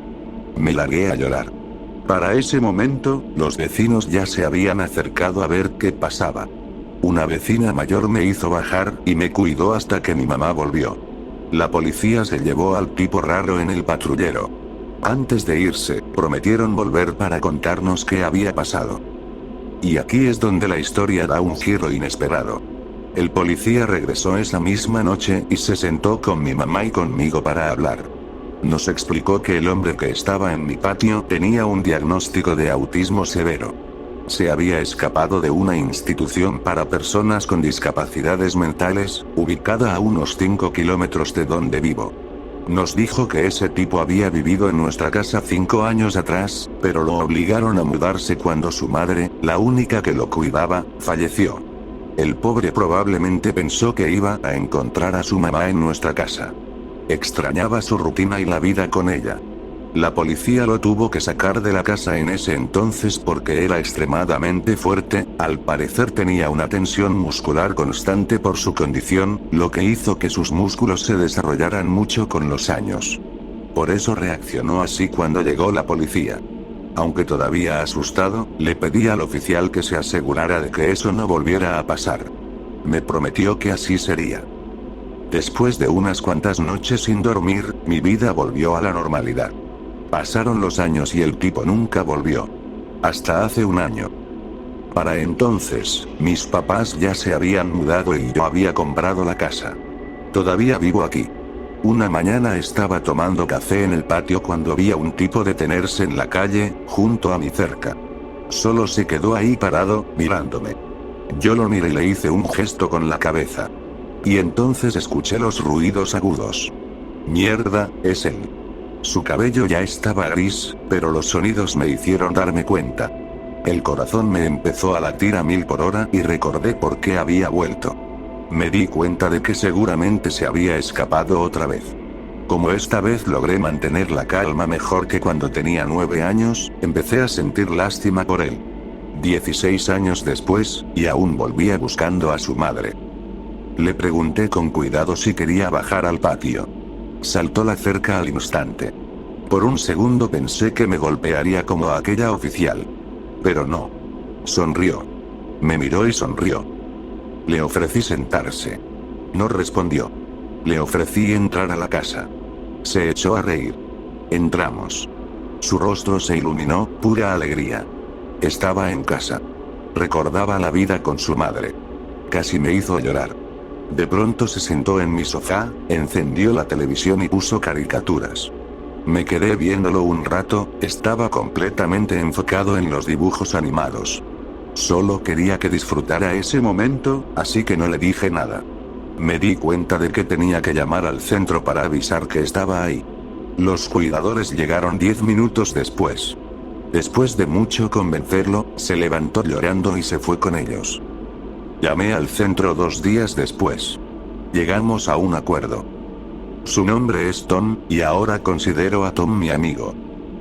Me largué a llorar. Para ese momento, los vecinos ya se habían acercado a ver qué pasaba. Una vecina mayor me hizo bajar, y me cuidó hasta que mi mamá volvió. La policía se llevó al tipo raro en el patrullero. Antes de irse, prometieron volver para contarnos qué había pasado. Y aquí es donde la historia da un giro inesperado. El policía regresó esa misma noche y se sentó con mi mamá y conmigo para hablar. Nos explicó que el hombre que estaba en mi patio tenía un diagnóstico de autismo severo. Se había escapado de una institución para personas con discapacidades mentales, ubicada a unos 5 kilómetros de donde vivo. Nos dijo que ese tipo había vivido en nuestra casa 5 años atrás, pero lo obligaron a mudarse cuando su madre, la única que lo cuidaba, falleció. El pobre probablemente pensó que iba a encontrar a su mamá en nuestra casa. Extrañaba su rutina y la vida con ella. La policía lo tuvo que sacar de la casa en ese entonces porque era extremadamente fuerte, al parecer tenía una tensión muscular constante por su condición, lo que hizo que sus músculos se desarrollaran mucho con los años. Por eso reaccionó así cuando llegó la policía. Aunque todavía asustado, le pedí al oficial que se asegurara de que eso no volviera a pasar. Me prometió que así sería. Después de unas cuantas noches sin dormir, mi vida volvió a la normalidad. Pasaron los años y el tipo nunca volvió. Hasta hace un año. Para entonces, mis papás ya se habían mudado y yo había comprado la casa. Todavía vivo aquí. Una mañana estaba tomando café en el patio cuando vi a un tipo detenerse en la calle, junto a mi cerca. Solo se quedó ahí parado, mirándome. Yo lo miré y le hice un gesto con la cabeza. Y entonces escuché los ruidos agudos. Mierda, es él. Su cabello ya estaba gris, pero los sonidos me hicieron darme cuenta. El corazón me empezó a latir a 1000 por hora y recordé por qué había vuelto. Me di cuenta de que seguramente se había escapado otra vez. Como esta vez logré mantener la calma mejor que cuando tenía 9 años, empecé a sentir lástima por él. 16 años después, y aún volvía buscando a su madre. Le pregunté con cuidado si quería bajar al patio. Saltó la cerca al instante. Por un segundo pensé que me golpearía como aquella oficial. Pero no. Sonrió. Me miró y sonrió. Le ofrecí sentarse. No respondió. Le ofrecí entrar a la casa. Se echó a reír. Entramos. Su rostro se iluminó, pura alegría. Estaba en casa. Recordaba la vida con su madre. Casi me hizo llorar. De pronto se sentó en mi sofá, encendió la televisión y puso caricaturas. Me quedé viéndolo un rato, estaba completamente enfocado en los dibujos animados. Solo quería que disfrutara ese momento, así que no le dije nada. Me di cuenta de que tenía que llamar al centro para avisar que estaba ahí. Los cuidadores llegaron 10 minutos después. Después de mucho convencerlo, se levantó llorando y se fue con ellos. Llamé al centro 2 días después. Llegamos a un acuerdo. Su nombre es Tom, y ahora considero a Tom mi amigo.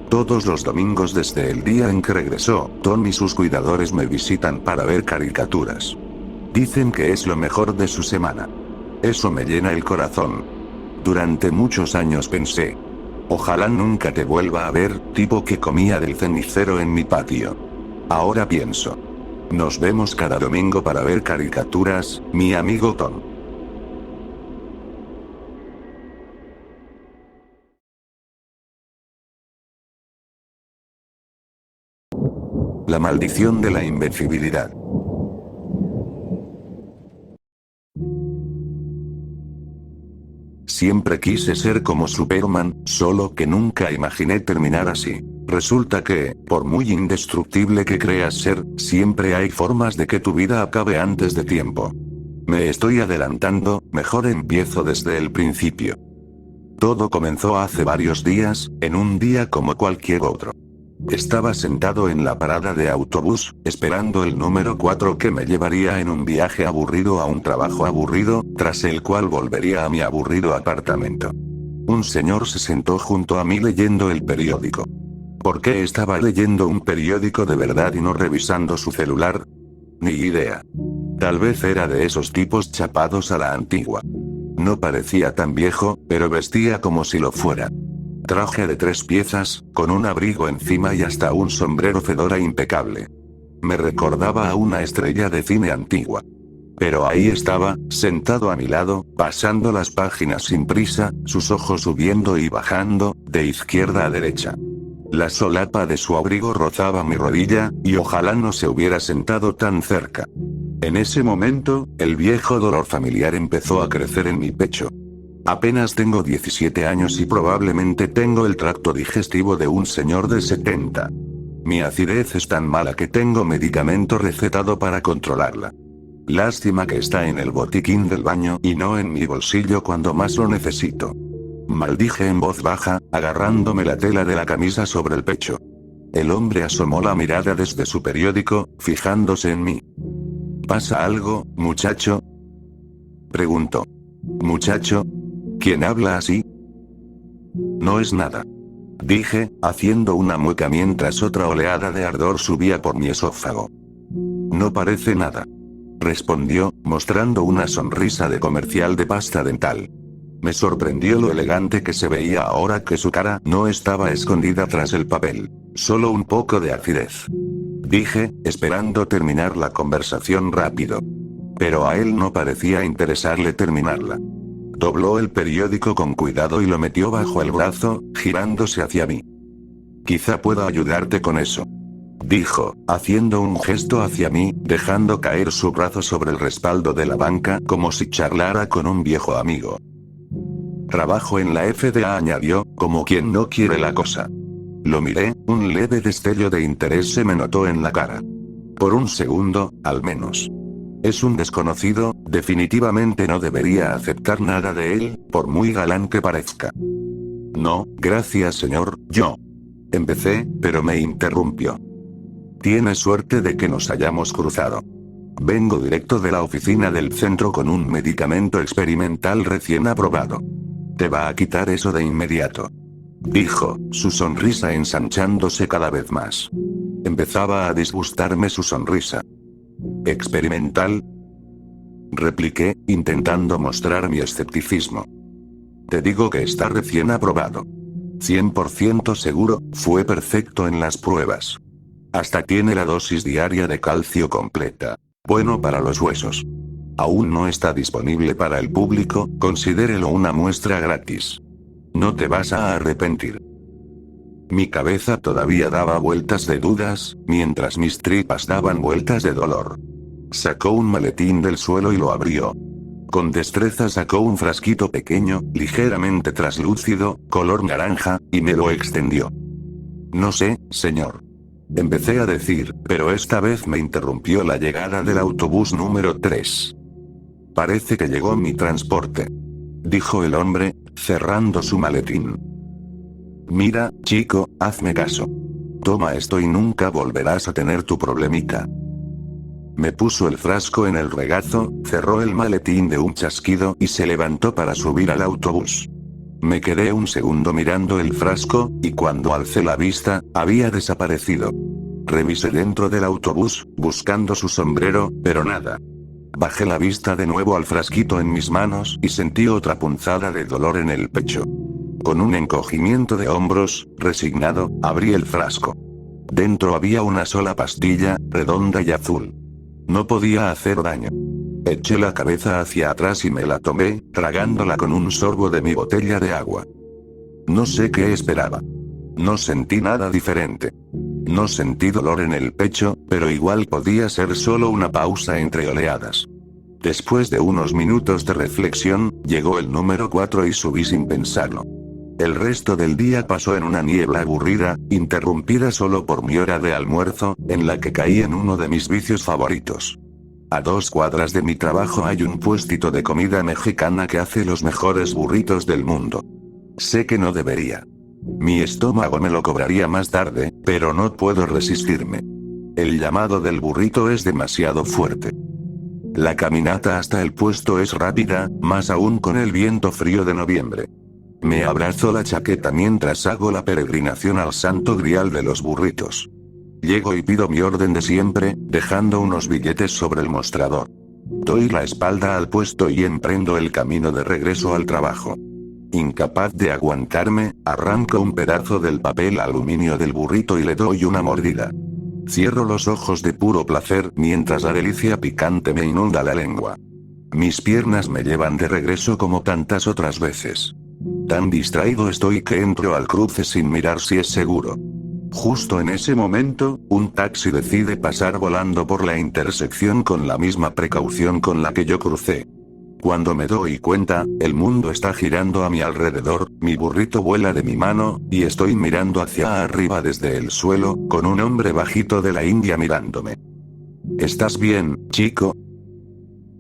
Todos los domingos desde el día en que regresó, Tom y sus cuidadores me visitan para ver caricaturas. Dicen que es lo mejor de su semana. Eso me llena el corazón. Durante muchos años pensé, ojalá nunca te vuelva a ver, tipo que comía del cenicero en mi patio. Ahora pienso, nos vemos cada domingo para ver caricaturas, mi amigo Tom. La maldición de la invencibilidad. Siempre quise ser como Superman, solo que nunca imaginé terminar así. Resulta que, por muy indestructible que creas ser, siempre hay formas de que tu vida acabe antes de tiempo. Me estoy adelantando, mejor empiezo desde el principio. Todo comenzó hace varios días, en un día como cualquier otro. Estaba sentado en la parada de autobús, esperando el número 4 que me llevaría en un viaje aburrido a un trabajo aburrido, tras el cual volvería a mi aburrido apartamento. Un señor se sentó junto a mí leyendo el periódico. ¿Por qué estaba leyendo un periódico de verdad y no revisando su celular? Ni idea. Tal vez era de esos tipos chapados a la antigua. No parecía tan viejo, pero vestía como si lo fuera. Traje de 3 piezas, con un abrigo encima y hasta un sombrero fedora impecable. Me recordaba a una estrella de cine antigua. Pero ahí estaba, sentado a mi lado, pasando las páginas sin prisa, sus ojos subiendo y bajando, de izquierda a derecha. La solapa de su abrigo rozaba mi rodilla, y ojalá no se hubiera sentado tan cerca. En ese momento, el viejo dolor familiar empezó a crecer en mi pecho. Apenas tengo 17 años y probablemente tengo el tracto digestivo de un señor de 70. Mi acidez es tan mala que tengo medicamento recetado para controlarla. Lástima que está en el botiquín del baño y no en mi bolsillo cuando más lo necesito. Maldije en voz baja, agarrándome la tela de la camisa sobre el pecho. El hombre asomó la mirada desde su periódico, fijándose en mí. ¿Pasa algo, muchacho?, preguntó. ¿Muchacho? ¿Quién habla así? No es nada, dije, haciendo una mueca mientras otra oleada de ardor subía por mi esófago. No parece nada, respondió, mostrando una sonrisa de comercial de pasta dental. Me sorprendió lo elegante que se veía ahora que su cara no estaba escondida tras el papel. Solo un poco de acidez, dije, esperando terminar la conversación rápido. Pero a él no parecía interesarle terminarla. Dobló el periódico con cuidado y lo metió bajo el brazo, girándose hacia mí. Quizá pueda ayudarte con eso, dijo, haciendo un gesto hacia mí, dejando caer su brazo sobre el respaldo de la banca como si charlara con un viejo amigo. Trabajo en la FDA, añadió, como quien no quiere la cosa. Lo miré, un leve destello de interés se me notó en la cara. Por un segundo, al menos. Es un desconocido, definitivamente no debería aceptar nada de él, por muy galán que parezca. No, gracias señor, yo. Empecé, pero me interrumpió. Tiene suerte de que nos hayamos cruzado. Vengo directo de la oficina del centro con un medicamento experimental recién aprobado. Te va a quitar eso de inmediato, dijo, su sonrisa ensanchándose cada vez más. Empezaba a disgustarme su sonrisa. ¿Experimental?, repliqué, intentando mostrar mi escepticismo. Te digo que está recién aprobado. 100% seguro, fue perfecto en las pruebas. Hasta tiene la dosis diaria de calcio completa. Bueno para los huesos. Aún no está disponible para el público, considérelo una muestra gratis. No te vas a arrepentir. Mi cabeza todavía daba vueltas de dudas, mientras mis tripas daban vueltas de dolor. Sacó un maletín del suelo y lo abrió. Con destreza sacó un frasquito pequeño, ligeramente traslúcido, color naranja, y me lo extendió. No sé, señor. Empecé a decir, pero esta vez me interrumpió la llegada del autobús número 3. Parece que llegó mi transporte, dijo el hombre, cerrando su maletín. Mira, chico, hazme caso. Toma esto y nunca volverás a tener tu problemita. Me puso el frasco en el regazo, cerró el maletín de un chasquido y se levantó para subir al autobús. Me quedé un segundo mirando el frasco, y cuando alcé la vista, había desaparecido. Revisé dentro del autobús, buscando su sombrero, pero nada. Bajé la vista de nuevo al frasquito en mis manos y sentí otra punzada de dolor en el pecho. Con un encogimiento de hombros, resignado, abrí el frasco. Dentro había una sola pastilla, redonda y azul. No podía hacer daño. Eché la cabeza hacia atrás y me la tomé, tragándola con un sorbo de mi botella de agua. No sé qué esperaba. No sentí nada diferente. No sentí dolor en el pecho, pero igual podía ser solo una pausa entre oleadas. Después de unos minutos de reflexión, llegó el número 4 y subí sin pensarlo. El resto del día pasó en una niebla aburrida, interrumpida solo por mi hora de almuerzo, en la que caí en uno de mis vicios favoritos. A 2 cuadras de mi trabajo hay un puestito de comida mexicana que hace los mejores burritos del mundo. Sé que no debería. Mi estómago me lo cobraría más tarde, pero no puedo resistirme. El llamado del burrito es demasiado fuerte. La caminata hasta el puesto es rápida, más aún con el viento frío de noviembre. Me abrazo la chaqueta mientras hago la peregrinación al santo grial de los burritos. Llego y pido mi orden de siempre, dejando unos billetes sobre el mostrador. Doy la espalda al puesto y emprendo el camino de regreso al trabajo. Incapaz de aguantarme, arranco un pedazo del papel aluminio del burrito y le doy una mordida. Cierro los ojos de puro placer mientras la delicia picante me inunda la lengua. Mis piernas me llevan de regreso como tantas otras veces. Tan distraído estoy que entro al cruce sin mirar si es seguro. Justo en ese momento, un taxi decide pasar volando por la intersección con la misma precaución con la que yo crucé. Cuando me doy cuenta, el mundo está girando a mi alrededor, mi burrito vuela de mi mano, y estoy mirando hacia arriba desde el suelo, con un hombre bajito de la India mirándome. ¿Estás bien, chico?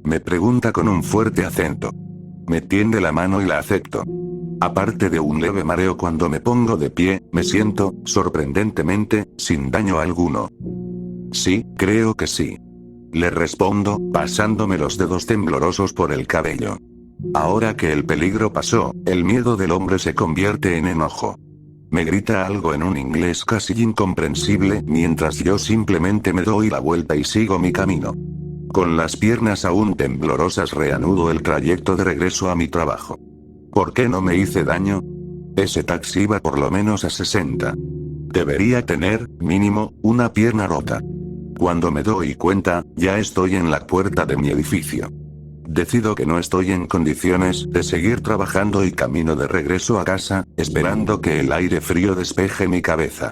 Me pregunta con un fuerte acento. Me tiende la mano y la acepto. Aparte de un leve mareo cuando me pongo de pie, me siento, sorprendentemente, sin daño alguno. Sí, creo que sí. Le respondo, pasándome los dedos temblorosos por el cabello. Ahora que el peligro pasó, el miedo del hombre se convierte en enojo. Me grita algo en un inglés casi incomprensible, mientras yo simplemente me doy la vuelta y sigo mi camino. Con las piernas aún temblorosas reanudo el trayecto de regreso a mi trabajo. ¿Por qué no me hice daño? Ese taxi iba por lo menos a 60. Debería tener, mínimo, una pierna rota. Cuando me doy cuenta, ya estoy en la puerta de mi edificio. Decido que no estoy en condiciones de seguir trabajando y camino de regreso a casa, esperando que el aire frío despeje mi cabeza.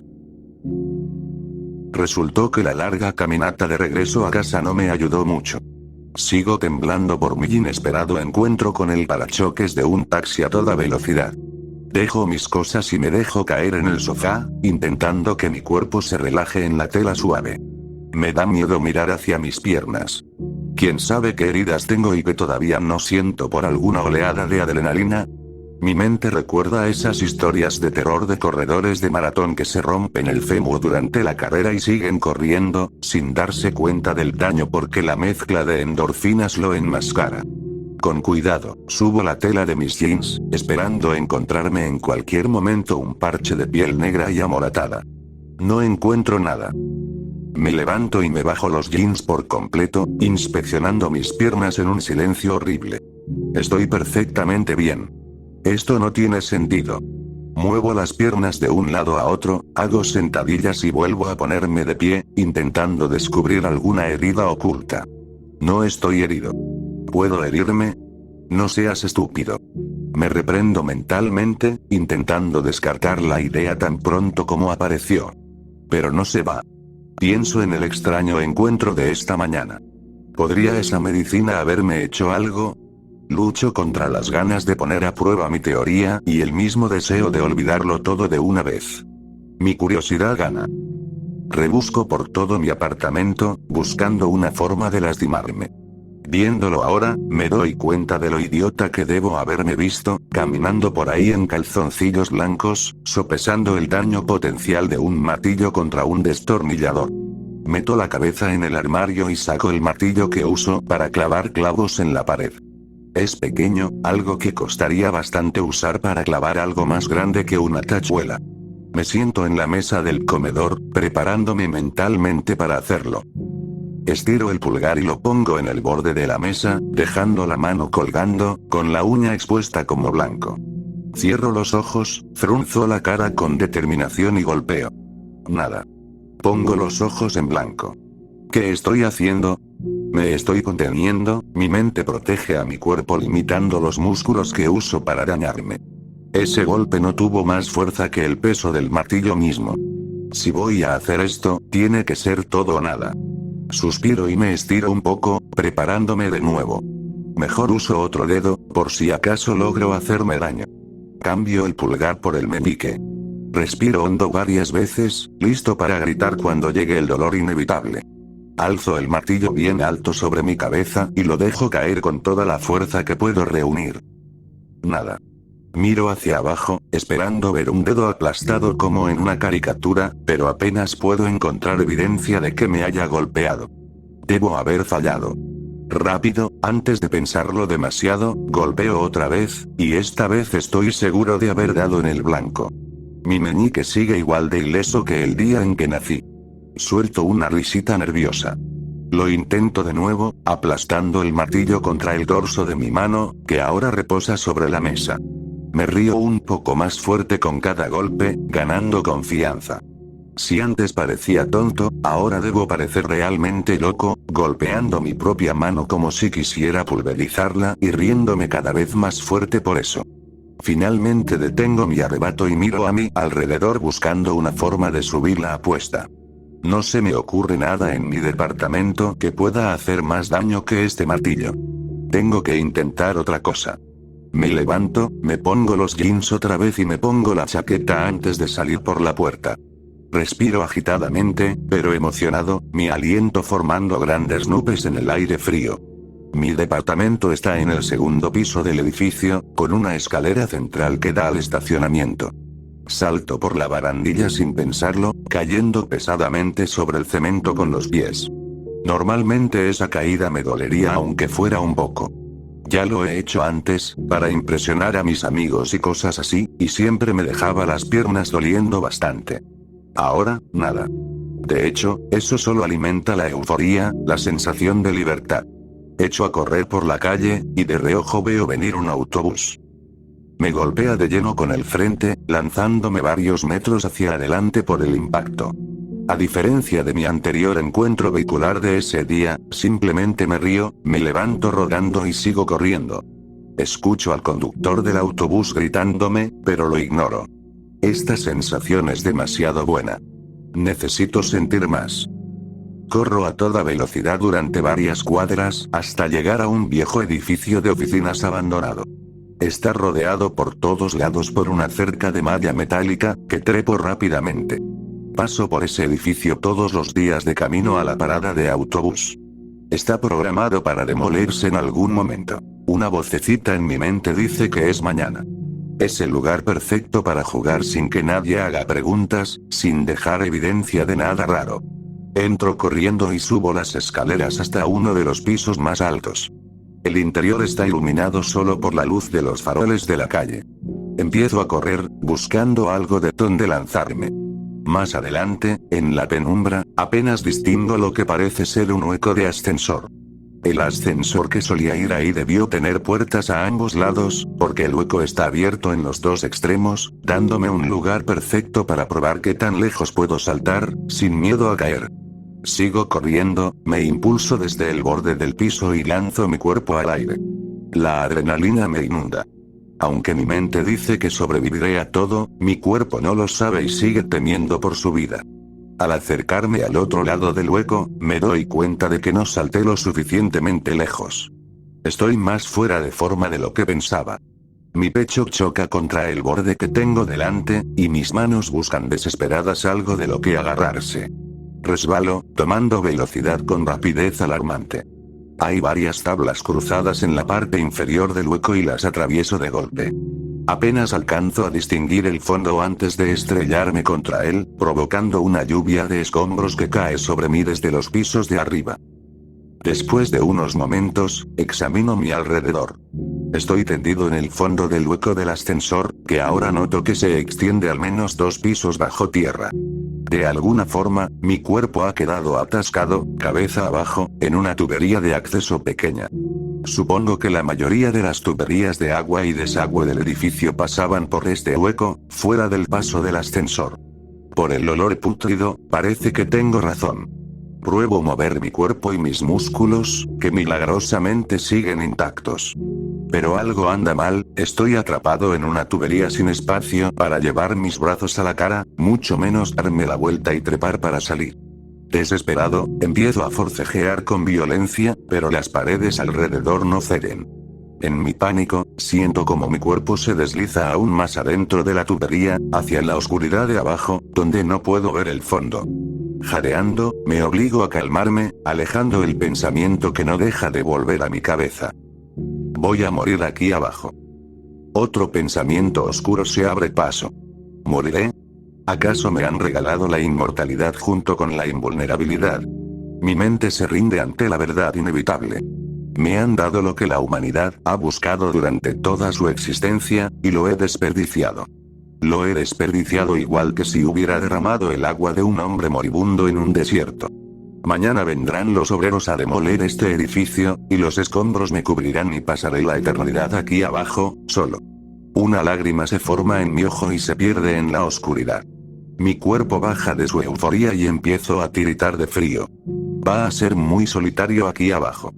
Resultó que la larga caminata de regreso a casa no me ayudó mucho. Sigo temblando por mi inesperado encuentro con el parachoques de un taxi a toda velocidad. Dejo mis cosas y me dejo caer en el sofá, intentando que mi cuerpo se relaje en la tela suave. Me da miedo mirar hacia mis piernas. ¿Quién sabe qué heridas tengo y que todavía no siento por alguna oleada de adrenalina? Mi mente recuerda esas historias de terror de corredores de maratón que se rompen el fémur durante la carrera y siguen corriendo, sin darse cuenta del daño porque la mezcla de endorfinas lo enmascara. Con cuidado, subo la tela de mis jeans, esperando encontrarme en cualquier momento un parche de piel negra y amoratada. No encuentro nada. Me levanto y me bajo los jeans por completo, inspeccionando mis piernas en un silencio horrible. Estoy perfectamente bien. Esto no tiene sentido. Muevo las piernas de un lado a otro, hago sentadillas y vuelvo a ponerme de pie, intentando descubrir alguna herida oculta. No estoy herido. ¿Puedo herirme? No seas estúpido. Me reprendo mentalmente, intentando descartar la idea tan pronto como apareció. Pero no se va. Pienso en el extraño encuentro de esta mañana. ¿Podría esa medicina haberme hecho algo? Lucho contra las ganas de poner a prueba mi teoría y el mismo deseo de olvidarlo todo de una vez. Mi curiosidad gana. Rebusco por todo mi apartamento, buscando una forma de lastimarme. Viéndolo ahora, me doy cuenta de lo idiota que debo haberme visto, caminando por ahí en calzoncillos blancos, sopesando el daño potencial de un martillo contra un destornillador. Meto la cabeza en el armario y saco el martillo que uso para clavar clavos en la pared. Es pequeño, algo que costaría bastante usar para clavar algo más grande que una tachuela. Me siento en la mesa del comedor, preparándome mentalmente para hacerlo. Estiro el pulgar y lo pongo en el borde de la mesa, dejando la mano colgando, con la uña expuesta como blanco. Cierro los ojos, frunzo la cara con determinación y golpeo. Nada. Pongo los ojos en blanco. ¿Qué estoy haciendo? Me estoy conteniendo, mi mente protege a mi cuerpo limitando los músculos que uso para dañarme. Ese golpe no tuvo más fuerza que el peso del martillo mismo. Si voy a hacer esto, tiene que ser todo o nada. Suspiro y me estiro un poco, preparándome de nuevo. Mejor uso otro dedo, por si acaso logro hacerme daño. Cambio el pulgar por el meñique. Respiro hondo varias veces, listo para gritar cuando llegue el dolor inevitable. Alzo el martillo bien alto sobre mi cabeza y lo dejo caer con toda la fuerza que puedo reunir. Nada. Miro hacia abajo, esperando ver un dedo aplastado como en una caricatura, pero apenas puedo encontrar evidencia de que me haya golpeado. Debo haber fallado. Rápido, antes de pensarlo demasiado, golpeo otra vez, y esta vez estoy seguro de haber dado en el blanco. Mi meñique sigue igual de ileso que el día en que nací. Suelto una risita nerviosa. Lo intento de nuevo, aplastando el martillo contra el dorso de mi mano, que ahora reposa sobre la mesa. Me río un poco más fuerte con cada golpe, ganando confianza. Si antes parecía tonto, ahora debo parecer realmente loco, golpeando mi propia mano como si quisiera pulverizarla y riéndome cada vez más fuerte por eso. Finalmente detengo mi arrebato y miro a mi alrededor buscando una forma de subir la apuesta. No se me ocurre nada en mi departamento que pueda hacer más daño que este martillo. Tengo que intentar otra cosa. Me levanto, me pongo los jeans otra vez y me pongo la chaqueta antes de salir por la puerta. Respiro agitadamente, pero emocionado, mi aliento formando grandes nubes en el aire frío. Mi departamento está en el segundo piso del edificio, con una escalera central que da al estacionamiento. Salto por la barandilla sin pensarlo, cayendo pesadamente sobre el cemento con los pies. Normalmente esa caída me dolería aunque fuera un poco. Ya lo he hecho antes, para impresionar a mis amigos y cosas así, y siempre me dejaba las piernas doliendo bastante. Ahora, nada. De hecho, eso solo alimenta la euforía, la sensación de libertad. Echo a correr por la calle, y de reojo veo venir un autobús. Me golpea de lleno con el frente, lanzándome varios metros hacia adelante por el impacto. A diferencia de mi anterior encuentro vehicular de ese día, simplemente me río, me levanto rodando y sigo corriendo. Escucho al conductor del autobús gritándome, pero lo ignoro. Esta sensación es demasiado buena. Necesito sentir más. Corro a toda velocidad durante varias cuadras, hasta llegar a un viejo edificio de oficinas abandonado. Está rodeado por todos lados por una cerca de malla metálica, que trepo rápidamente. Paso por ese edificio todos los días de camino a la parada de autobús. Está programado para demolerse en algún momento. Una vocecita en mi mente dice que es mañana. Es el lugar perfecto para jugar sin que nadie haga preguntas, sin dejar evidencia de nada raro. Entro corriendo y subo las escaleras hasta uno de los pisos más altos. El interior está iluminado solo por la luz de los faroles de la calle. Empiezo a correr, buscando algo de donde lanzarme. Más adelante, en la penumbra, apenas distingo lo que parece ser un hueco de ascensor. El ascensor que solía ir ahí debió tener puertas a ambos lados, porque el hueco está abierto en los dos extremos, dándome un lugar perfecto para probar qué tan lejos puedo saltar, sin miedo a caer. Sigo corriendo, me impulso desde el borde del piso y lanzo mi cuerpo al aire. La adrenalina me inunda. Aunque mi mente dice que sobreviviré a todo, mi cuerpo no lo sabe y sigue temiendo por su vida. Al acercarme al otro lado del hueco, me doy cuenta de que no salté lo suficientemente lejos. Estoy más fuera de forma de lo que pensaba. Mi pecho choca contra el borde que tengo delante, y mis manos buscan desesperadas algo de lo que agarrarse. Resbalo, tomando velocidad con rapidez alarmante. Hay varias tablas cruzadas en la parte inferior del hueco y las atravieso de golpe. Apenas alcanzo a distinguir el fondo antes de estrellarme contra él, provocando una lluvia de escombros que cae sobre mí desde los pisos de arriba. Después de unos momentos, examino mi alrededor. Estoy tendido en el fondo del hueco del ascensor, que ahora noto que se extiende al menos 2 pisos bajo tierra. De alguna forma, mi cuerpo ha quedado atascado, cabeza abajo, en una tubería de acceso pequeña. Supongo que la mayoría de las tuberías de agua y desagüe del edificio pasaban por este hueco, fuera del paso del ascensor. Por el olor pútrido, parece que tengo razón. Pruebo mover mi cuerpo y mis músculos, que milagrosamente siguen intactos. Pero algo anda mal, estoy atrapado en una tubería sin espacio para llevar mis brazos a la cara, mucho menos darme la vuelta y trepar para salir. Desesperado, empiezo a forcejear con violencia, pero las paredes alrededor no ceden. En mi pánico, siento como mi cuerpo se desliza aún más adentro de la tubería, hacia la oscuridad de abajo, donde no puedo ver el fondo. Jadeando, me obligo a calmarme, alejando el pensamiento que no deja de volver a mi cabeza. Voy a morir aquí abajo. Otro pensamiento oscuro se abre paso. ¿Moriré? ¿Acaso me han regalado la inmortalidad junto con la invulnerabilidad? Mi mente se rinde ante la verdad inevitable. Me han dado lo que la humanidad ha buscado durante toda su existencia, y lo he desperdiciado. Lo he desperdiciado igual que si hubiera derramado el agua de un hombre moribundo en un desierto. Mañana vendrán los obreros a demoler este edificio, y los escombros me cubrirán y pasaré la eternidad aquí abajo, solo. Una lágrima se forma en mi ojo y se pierde en la oscuridad. Mi cuerpo baja de su euforía y empiezo a tiritar de frío. Va a ser muy solitario aquí abajo.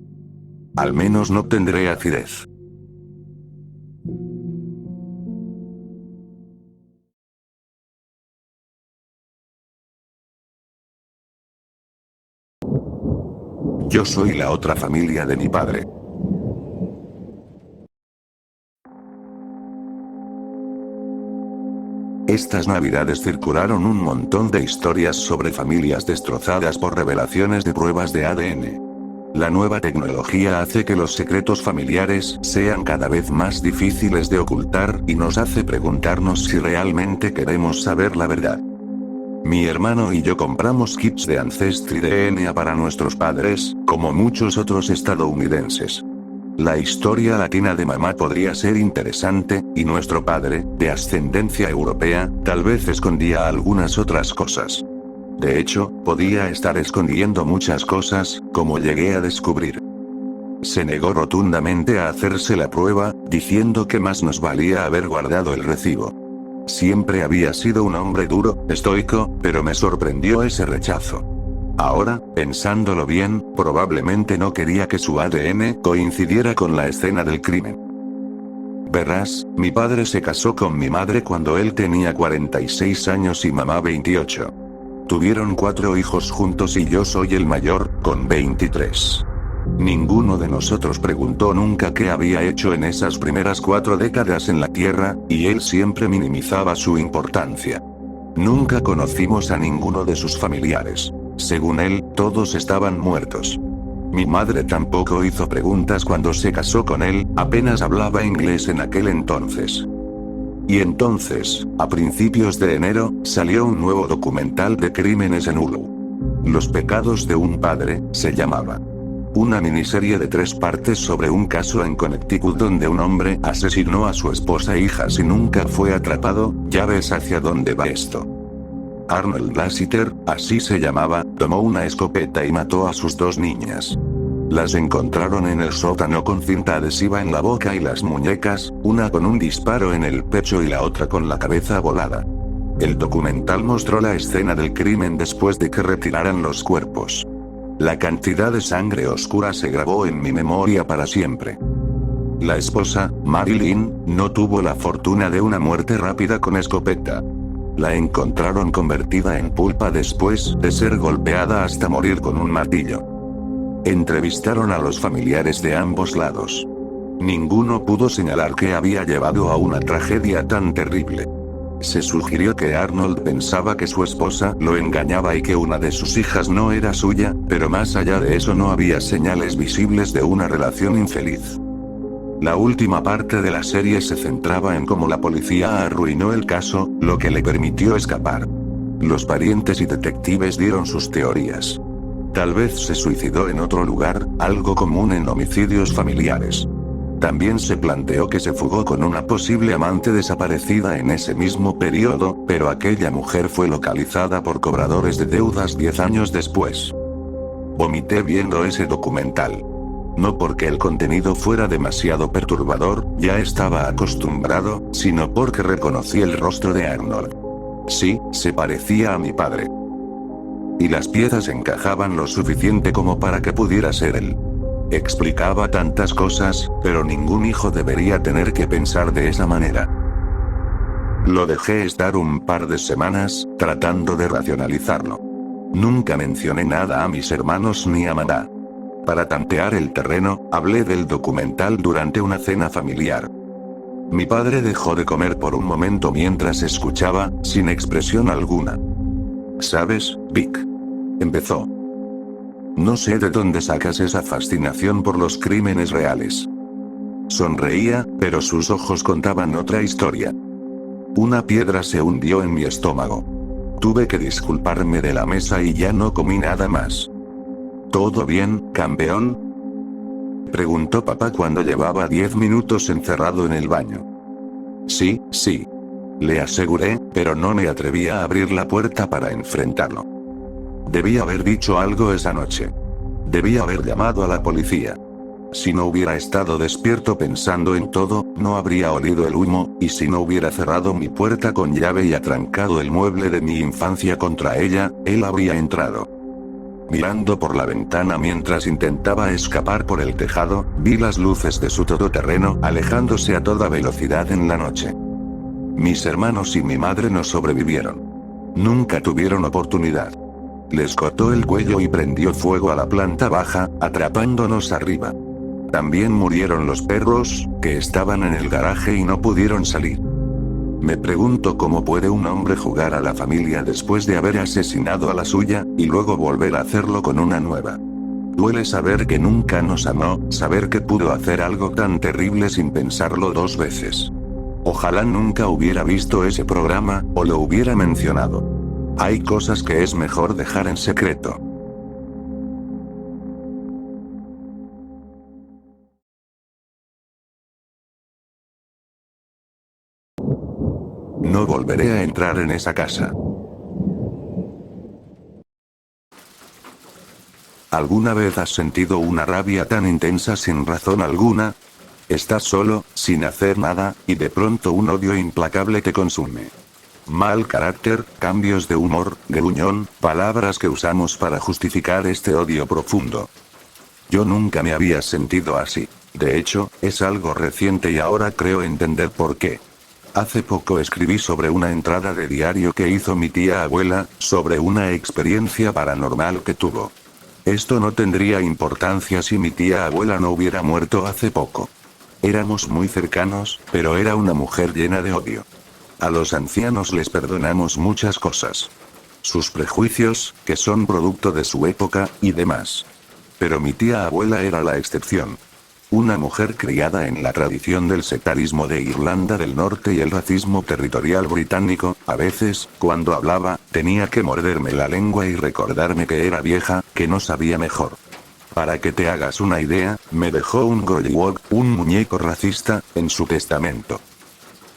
Al menos no tendré acidez. Yo soy la otra familia de mi padre. Estas navidades circularon un montón de historias sobre familias destrozadas por revelaciones de pruebas de ADN. La nueva tecnología hace que los secretos familiares sean cada vez más difíciles de ocultar y nos hace preguntarnos si realmente queremos saber la verdad. Mi hermano y yo compramos kits de Ancestry DNA para nuestros padres, como muchos otros estadounidenses. La historia latina de mamá podría ser interesante, y nuestro padre, de ascendencia europea, tal vez escondía algunas otras cosas. De hecho, podía estar escondiendo muchas cosas, como llegué a descubrir. Se negó rotundamente a hacerse la prueba, diciendo que más nos valía haber guardado el recibo. Siempre había sido un hombre duro, estoico, pero me sorprendió ese rechazo. Ahora, pensándolo bien, probablemente no quería que su ADN coincidiera con la escena del crimen. Verás, mi padre se casó con mi madre cuando él tenía 46 años y mamá 28. Tuvieron 4 hijos juntos y yo soy el mayor, con 23. Ninguno de nosotros preguntó nunca qué había hecho en esas primeras 4 décadas en la Tierra, y él siempre minimizaba su importancia. Nunca conocimos a ninguno de sus familiares. Según él, todos estaban muertos. Mi madre tampoco hizo preguntas cuando se casó con él, apenas hablaba inglés en aquel entonces. Y entonces, a principios de enero, salió un nuevo documental de crímenes en Hulu. Los pecados de un padre, se llamaba. Una miniserie de 3 partes sobre un caso en Connecticut donde un hombre asesinó a su esposa e hijas y nunca fue atrapado. Ya ves hacia dónde va esto. Arnold Lasseter, así se llamaba, tomó una escopeta y mató a sus 2 niñas. Las encontraron en el sótano con cinta adhesiva en la boca y las muñecas, una con un disparo en el pecho y la otra con la cabeza volada. El documental mostró la escena del crimen después de que retiraran los cuerpos. La cantidad de sangre oscura se grabó en mi memoria para siempre. La esposa, Marilyn, no tuvo la fortuna de una muerte rápida con escopeta. La encontraron convertida en pulpa después de ser golpeada hasta morir con un martillo. Entrevistaron a los familiares de ambos lados. Ninguno pudo señalar qué había llevado a una tragedia tan terrible. Se sugirió que Arnold pensaba que su esposa lo engañaba y que una de sus hijas no era suya, pero más allá de eso no había señales visibles de una relación infeliz. La última parte de la serie se centraba en cómo la policía arruinó el caso, lo que le permitió escapar. Los parientes y detectives dieron sus teorías. Tal vez se suicidó en otro lugar, algo común en homicidios familiares. También se planteó que se fugó con una posible amante desaparecida en ese mismo periodo, pero aquella mujer fue localizada por cobradores de deudas 10 años después. Vomité viendo ese documental. No porque el contenido fuera demasiado perturbador, ya estaba acostumbrado, sino porque reconocí el rostro de Arnold. Sí, se parecía a mi padre. Y las piezas encajaban lo suficiente como para que pudiera ser él. Explicaba tantas cosas, pero ningún hijo debería tener que pensar de esa manera. Lo dejé estar un par de semanas, tratando de racionalizarlo. Nunca mencioné nada a mis hermanos ni a mamá. Para tantear el terreno, hablé del documental durante una cena familiar. Mi padre dejó de comer por un momento mientras escuchaba, sin expresión alguna. ¿Sabes, Vic? Empezó. No sé de dónde sacas esa fascinación por los crímenes reales. Sonreía, pero sus ojos contaban otra historia. Una piedra se hundió en mi estómago. Tuve que disculparme de la mesa y ya no comí nada más. ¿Todo bien, campeón? Preguntó papá cuando llevaba 10 minutos encerrado en el baño. Sí, le aseguré, pero no me atrevía a abrir la puerta para enfrentarlo. Debía haber dicho algo esa noche. Debía haber llamado a la policía. Si no hubiera estado despierto pensando en todo, no habría olido el humo, y si no hubiera cerrado mi puerta con llave y atrancado el mueble de mi infancia contra ella, él habría entrado. Mirando por la ventana mientras intentaba escapar por el tejado, vi las luces de su todoterreno alejándose a toda velocidad en la noche. Mis hermanos y mi madre no sobrevivieron. Nunca tuvieron oportunidad. Les cortó el cuello y prendió fuego a la planta baja, atrapándonos arriba. También murieron los perros, que estaban en el garaje y no pudieron salir. Me pregunto cómo puede un hombre jugar a la familia después de haber asesinado a la suya, y luego volver a hacerlo con una nueva. Duele saber que nunca nos amó, saber que pudo hacer algo tan terrible sin pensarlo 2 veces. Ojalá nunca hubiera visto ese programa, o lo hubiera mencionado. Hay cosas que es mejor dejar en secreto. No volveré a entrar en esa casa. ¿Alguna vez has sentido una rabia tan intensa sin razón alguna? Estás solo, sin hacer nada, y de pronto un odio implacable te consume. Mal carácter, cambios de humor, gruñón, palabras que usamos para justificar este odio profundo. Yo nunca me había sentido así. De hecho, es algo reciente y ahora creo entender por qué. Hace poco escribí sobre una entrada de diario que hizo mi tía abuela, sobre una experiencia paranormal que tuvo. Esto no tendría importancia si mi tía abuela no hubiera muerto hace poco. Éramos muy cercanos, pero era una mujer llena de odio. A los ancianos les perdonamos muchas cosas. Sus prejuicios, que son producto de su época, y demás. Pero mi tía abuela era la excepción. Una mujer criada en la tradición del sectarismo de Irlanda del Norte y el racismo territorial británico, a veces, cuando hablaba, tenía que morderme la lengua y recordarme que era vieja, que no sabía mejor. Para que te hagas una idea, me dejó un Gollywog, un muñeco racista, en su testamento.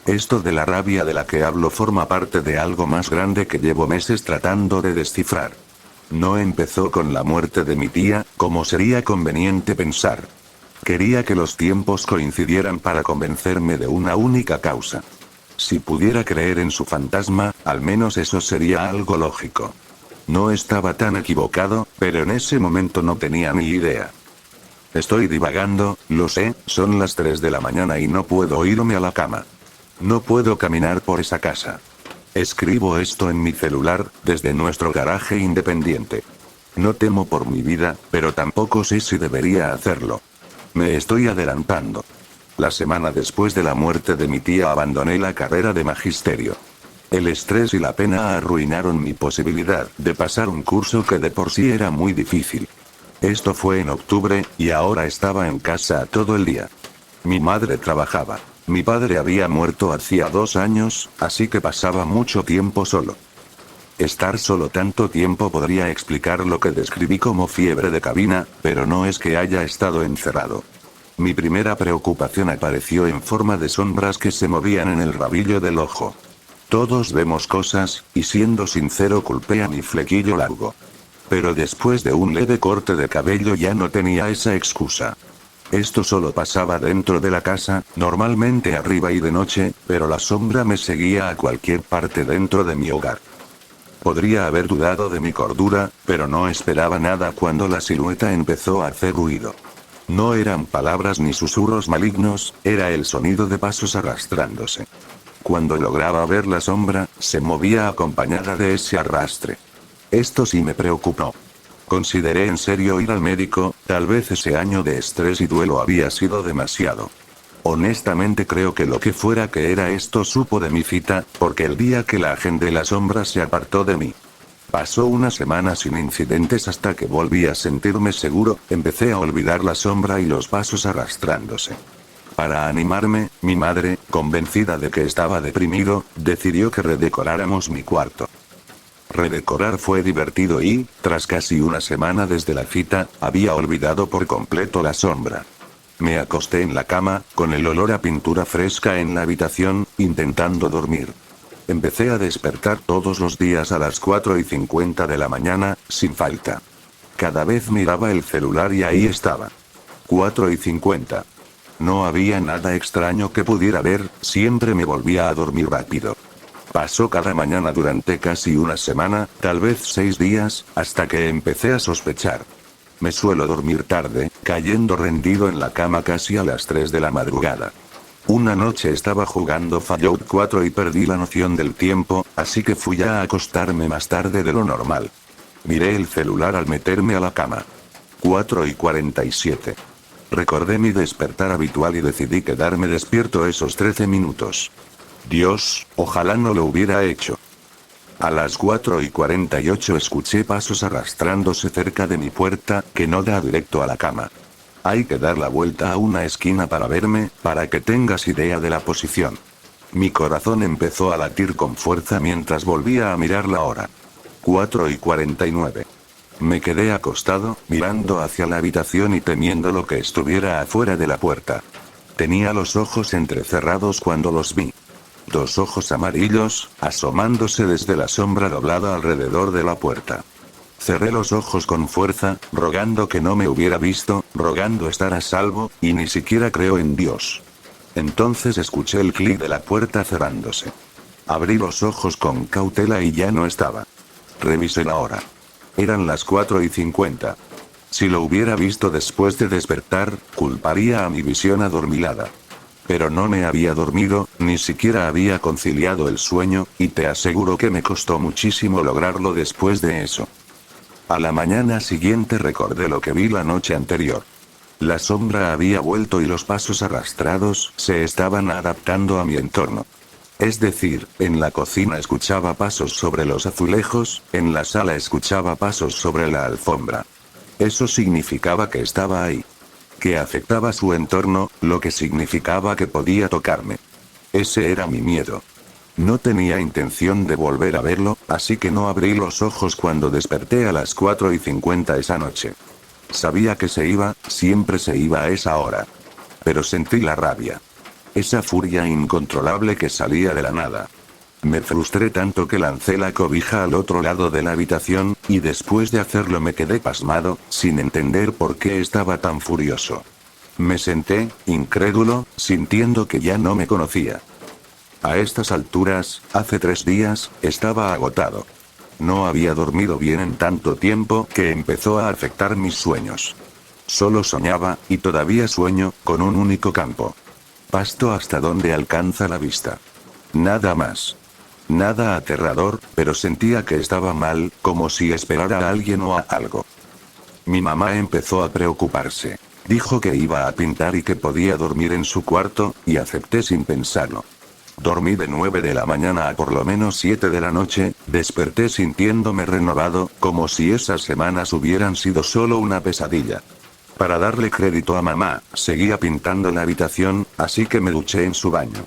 Esto de la rabia de la que hablo forma parte de algo más grande que llevo meses tratando de descifrar. No empezó con la muerte de mi tía, como sería conveniente pensar. Quería que los tiempos coincidieran para convencerme de una única causa. Si pudiera creer en su fantasma, al menos eso sería algo lógico. No estaba tan equivocado, pero en ese momento no tenía ni idea. Estoy divagando, lo sé, son las 3 de la mañana y no puedo irme a la cama. No puedo caminar por esa casa. Escribo esto en mi celular, desde nuestro garaje independiente. No temo por mi vida, pero tampoco sé si debería hacerlo. Me estoy adelantando. La semana después de la muerte de mi tía abandoné la carrera de magisterio. El estrés y la pena arruinaron mi posibilidad de pasar un curso que de por sí era muy difícil. Esto fue en octubre, y ahora estaba en casa todo el día. Mi madre trabajaba. Mi padre había muerto hacía 2 años, así que pasaba mucho tiempo solo. Estar solo tanto tiempo podría explicar lo que describí como fiebre de cabina, pero no es que haya estado encerrado. Mi primera preocupación apareció en forma de sombras que se movían en el rabillo del ojo. Todos vemos cosas, y siendo sincero culpé a mi flequillo largo. Pero después de un leve corte de cabello ya no tenía esa excusa. Esto solo pasaba dentro de la casa, normalmente arriba y de noche, pero la sombra me seguía a cualquier parte dentro de mi hogar. Podría haber dudado de mi cordura, pero no esperaba nada cuando la silueta empezó a hacer ruido. No eran palabras ni susurros malignos, era el sonido de pasos arrastrándose. Cuando lograba ver la sombra, se movía acompañada de ese arrastre. Esto sí me preocupó. Consideré en serio ir al médico, tal vez ese año de estrés y duelo había sido demasiado. Honestamente creo que lo que fuera que era esto supo de mi cita, porque el día que la agendé la sombra se apartó de mí. Pasó una semana sin incidentes hasta que volví a sentirme seguro, empecé a olvidar la sombra y los pasos arrastrándose. Para animarme, mi madre, convencida de que estaba deprimido, decidió que redecoráramos mi cuarto. Redecorar fue divertido y, tras casi una semana desde la cita, había olvidado por completo la sombra. Me acosté en la cama, con el olor a pintura fresca en la habitación, intentando dormir. Empecé a despertar todos los días a las 4:50 de la mañana, sin falta. Cada vez miraba el celular y ahí estaba. 4:50. No había nada extraño que pudiera ver, siempre me volvía a dormir rápido. Pasó cada mañana durante casi una semana, tal vez 6 días, hasta que empecé a sospechar. Me suelo dormir tarde, cayendo rendido en la cama casi a las 3 de la madrugada. Una noche estaba jugando Fallout 4 y perdí la noción del tiempo, así que fui a acostarme más tarde de lo normal. Miré el celular al meterme a la cama. 4:47. Recordé mi despertar habitual y decidí quedarme despierto esos 13 minutos. Dios, ojalá no lo hubiera hecho. A las 4:48 escuché pasos arrastrándose cerca de mi puerta, que no da directo a la cama. Hay que dar la vuelta a una esquina para verme, para que tengas idea de la posición. Mi corazón empezó a latir con fuerza mientras volvía a mirar la hora. 4:49. Me quedé acostado, mirando hacia la habitación y temiendo lo que estuviera afuera de la puerta. Tenía los ojos entrecerrados cuando los vi. 2 ojos amarillos, asomándose desde la sombra doblada alrededor de la puerta. Cerré los ojos con fuerza, rogando que no me hubiera visto, rogando estar a salvo, y ni siquiera creo en Dios. Entonces escuché el clic de la puerta cerrándose. Abrí los ojos con cautela y ya no estaba. Revisé la hora. Eran las 4:50. Si lo hubiera visto después de despertar, culparía a mi visión adormilada. Pero no me había dormido, ni siquiera había conciliado el sueño, y te aseguro que me costó muchísimo lograrlo después de eso. A la mañana siguiente recordé lo que vi la noche anterior. La sombra había vuelto y los pasos arrastrados se estaban adaptando a mi entorno. Es decir, en la cocina escuchaba pasos sobre los azulejos, en la sala escuchaba pasos sobre la alfombra. Eso significaba que estaba ahí. Que afectaba su entorno, lo que significaba que podía tocarme. Ese era mi miedo. No tenía intención de volver a verlo, así que no abrí los ojos cuando desperté a las 4:50 esa noche. Sabía que se iba, siempre se iba a esa hora. Pero sentí la rabia. Esa furia incontrolable que salía de la nada. Me frustré tanto que lancé la cobija al otro lado de la habitación, y después de hacerlo me quedé pasmado, sin entender por qué estaba tan furioso. Me senté, incrédulo, sintiendo que ya no me conocía. A estas alturas, hace 3 días, estaba agotado. No había dormido bien en tanto tiempo que empezó a afectar mis sueños. Solo soñaba, y todavía sueño, con un único campo. Pasto hasta donde alcanza la vista. Nada más. Nada aterrador, pero sentía que estaba mal, como si esperara a alguien o a algo. Mi mamá empezó a preocuparse. Dijo que iba a pintar y que podía dormir en su cuarto, y acepté sin pensarlo. Dormí de 9 de la mañana a por lo menos 7 de la noche, desperté sintiéndome renovado, como si esas semanas hubieran sido solo una pesadilla. Para darle crédito a mamá, seguía pintando la habitación, así que me duché en su baño.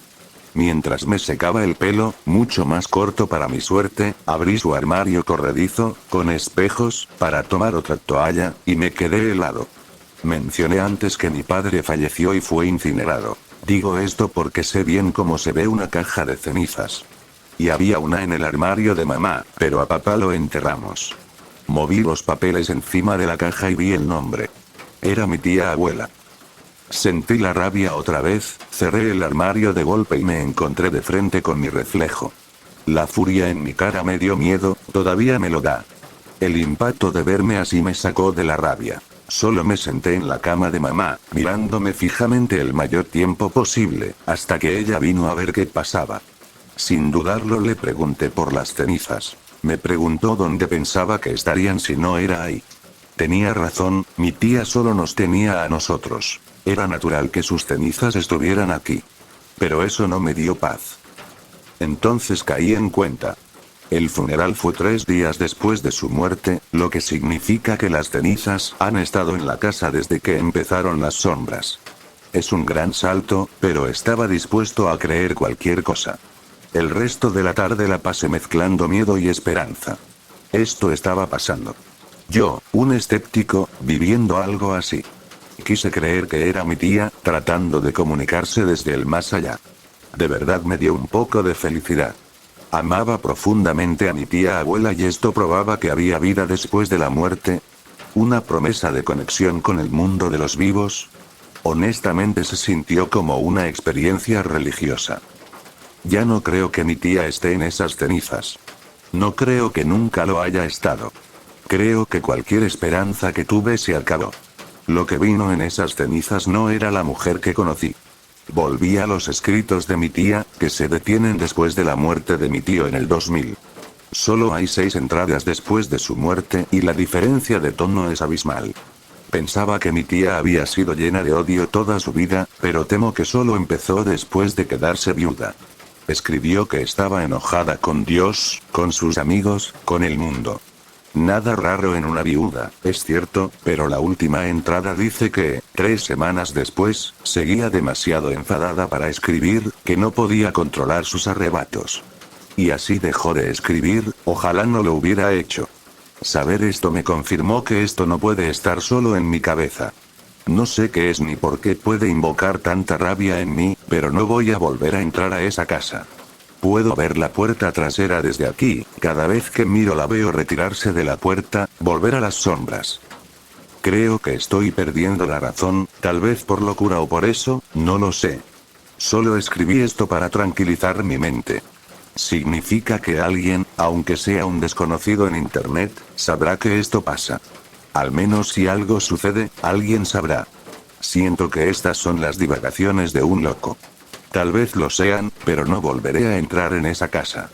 Mientras me secaba el pelo, mucho más corto para mi suerte, abrí su armario corredizo, con espejos, para tomar otra toalla, y me quedé helado. Mencioné antes que mi padre falleció y fue incinerado. Digo esto porque sé bien cómo se ve una caja de cenizas. Y había una en el armario de mamá, pero a papá lo enterramos. Moví los papeles encima de la caja y vi el nombre. Era mi tía abuela. Sentí la rabia otra vez, cerré el armario de golpe y me encontré de frente con mi reflejo. La furia en mi cara me dio miedo, todavía me lo da. El impacto de verme así me sacó de la rabia. Solo me senté en la cama de mamá, mirándome fijamente el mayor tiempo posible, hasta que ella vino a ver qué pasaba. Sin dudarlo le pregunté por las cenizas. Me preguntó dónde pensaba que estarían si no era ahí. Tenía razón, mi tía solo nos tenía a nosotros. Era natural que sus cenizas estuvieran aquí. Pero eso no me dio paz. Entonces caí en cuenta. El funeral fue 3 días después de su muerte, lo que significa que las cenizas han estado en la casa desde que empezaron las sombras. Es un gran salto, pero estaba dispuesto a creer cualquier cosa. El resto de la tarde la pasé mezclando miedo y esperanza. Esto estaba pasando. Yo, un escéptico, viviendo algo así. Quise creer que era mi tía, tratando de comunicarse desde el más allá. De verdad me dio un poco de felicidad. Amaba profundamente a mi tía abuela y esto probaba que había vida después de la muerte. Una promesa de conexión con el mundo de los vivos. Honestamente se sintió como una experiencia religiosa. Ya no creo que mi tía esté en esas cenizas. No creo que nunca lo haya estado. Creo que cualquier esperanza que tuve se acabó. Lo que vino en esas cenizas no era la mujer que conocí. Volví a los escritos de mi tía, que se detienen después de la muerte de mi tío en el 2000. Solo hay 6 entradas después de su muerte y la diferencia de tono es abismal. Pensaba que mi tía había sido llena de odio toda su vida, pero temo que solo empezó después de quedarse viuda. Escribió que estaba enojada con Dios, con sus amigos, con el mundo. Nada raro en una viuda, es cierto, pero la última entrada dice que, 3 semanas después, seguía demasiado enfadada para escribir, que no podía controlar sus arrebatos. Y así dejó de escribir, ojalá no lo hubiera hecho. Saber esto me confirmó que esto no puede estar solo en mi cabeza. No sé qué es ni por qué puede invocar tanta rabia en mí, pero no voy a volver a entrar a esa casa. Puedo ver la puerta trasera desde aquí, cada vez que miro la veo retirarse de la puerta, volver a las sombras. Creo que estoy perdiendo la razón, tal vez por locura o por eso, no lo sé. Solo escribí esto para tranquilizar mi mente. Significa que alguien, aunque sea un desconocido en internet, sabrá que esto pasa. Al menos si algo sucede, alguien sabrá. Siento que estas son las divagaciones de un loco. Tal vez lo sean, pero no volveré a entrar en esa casa.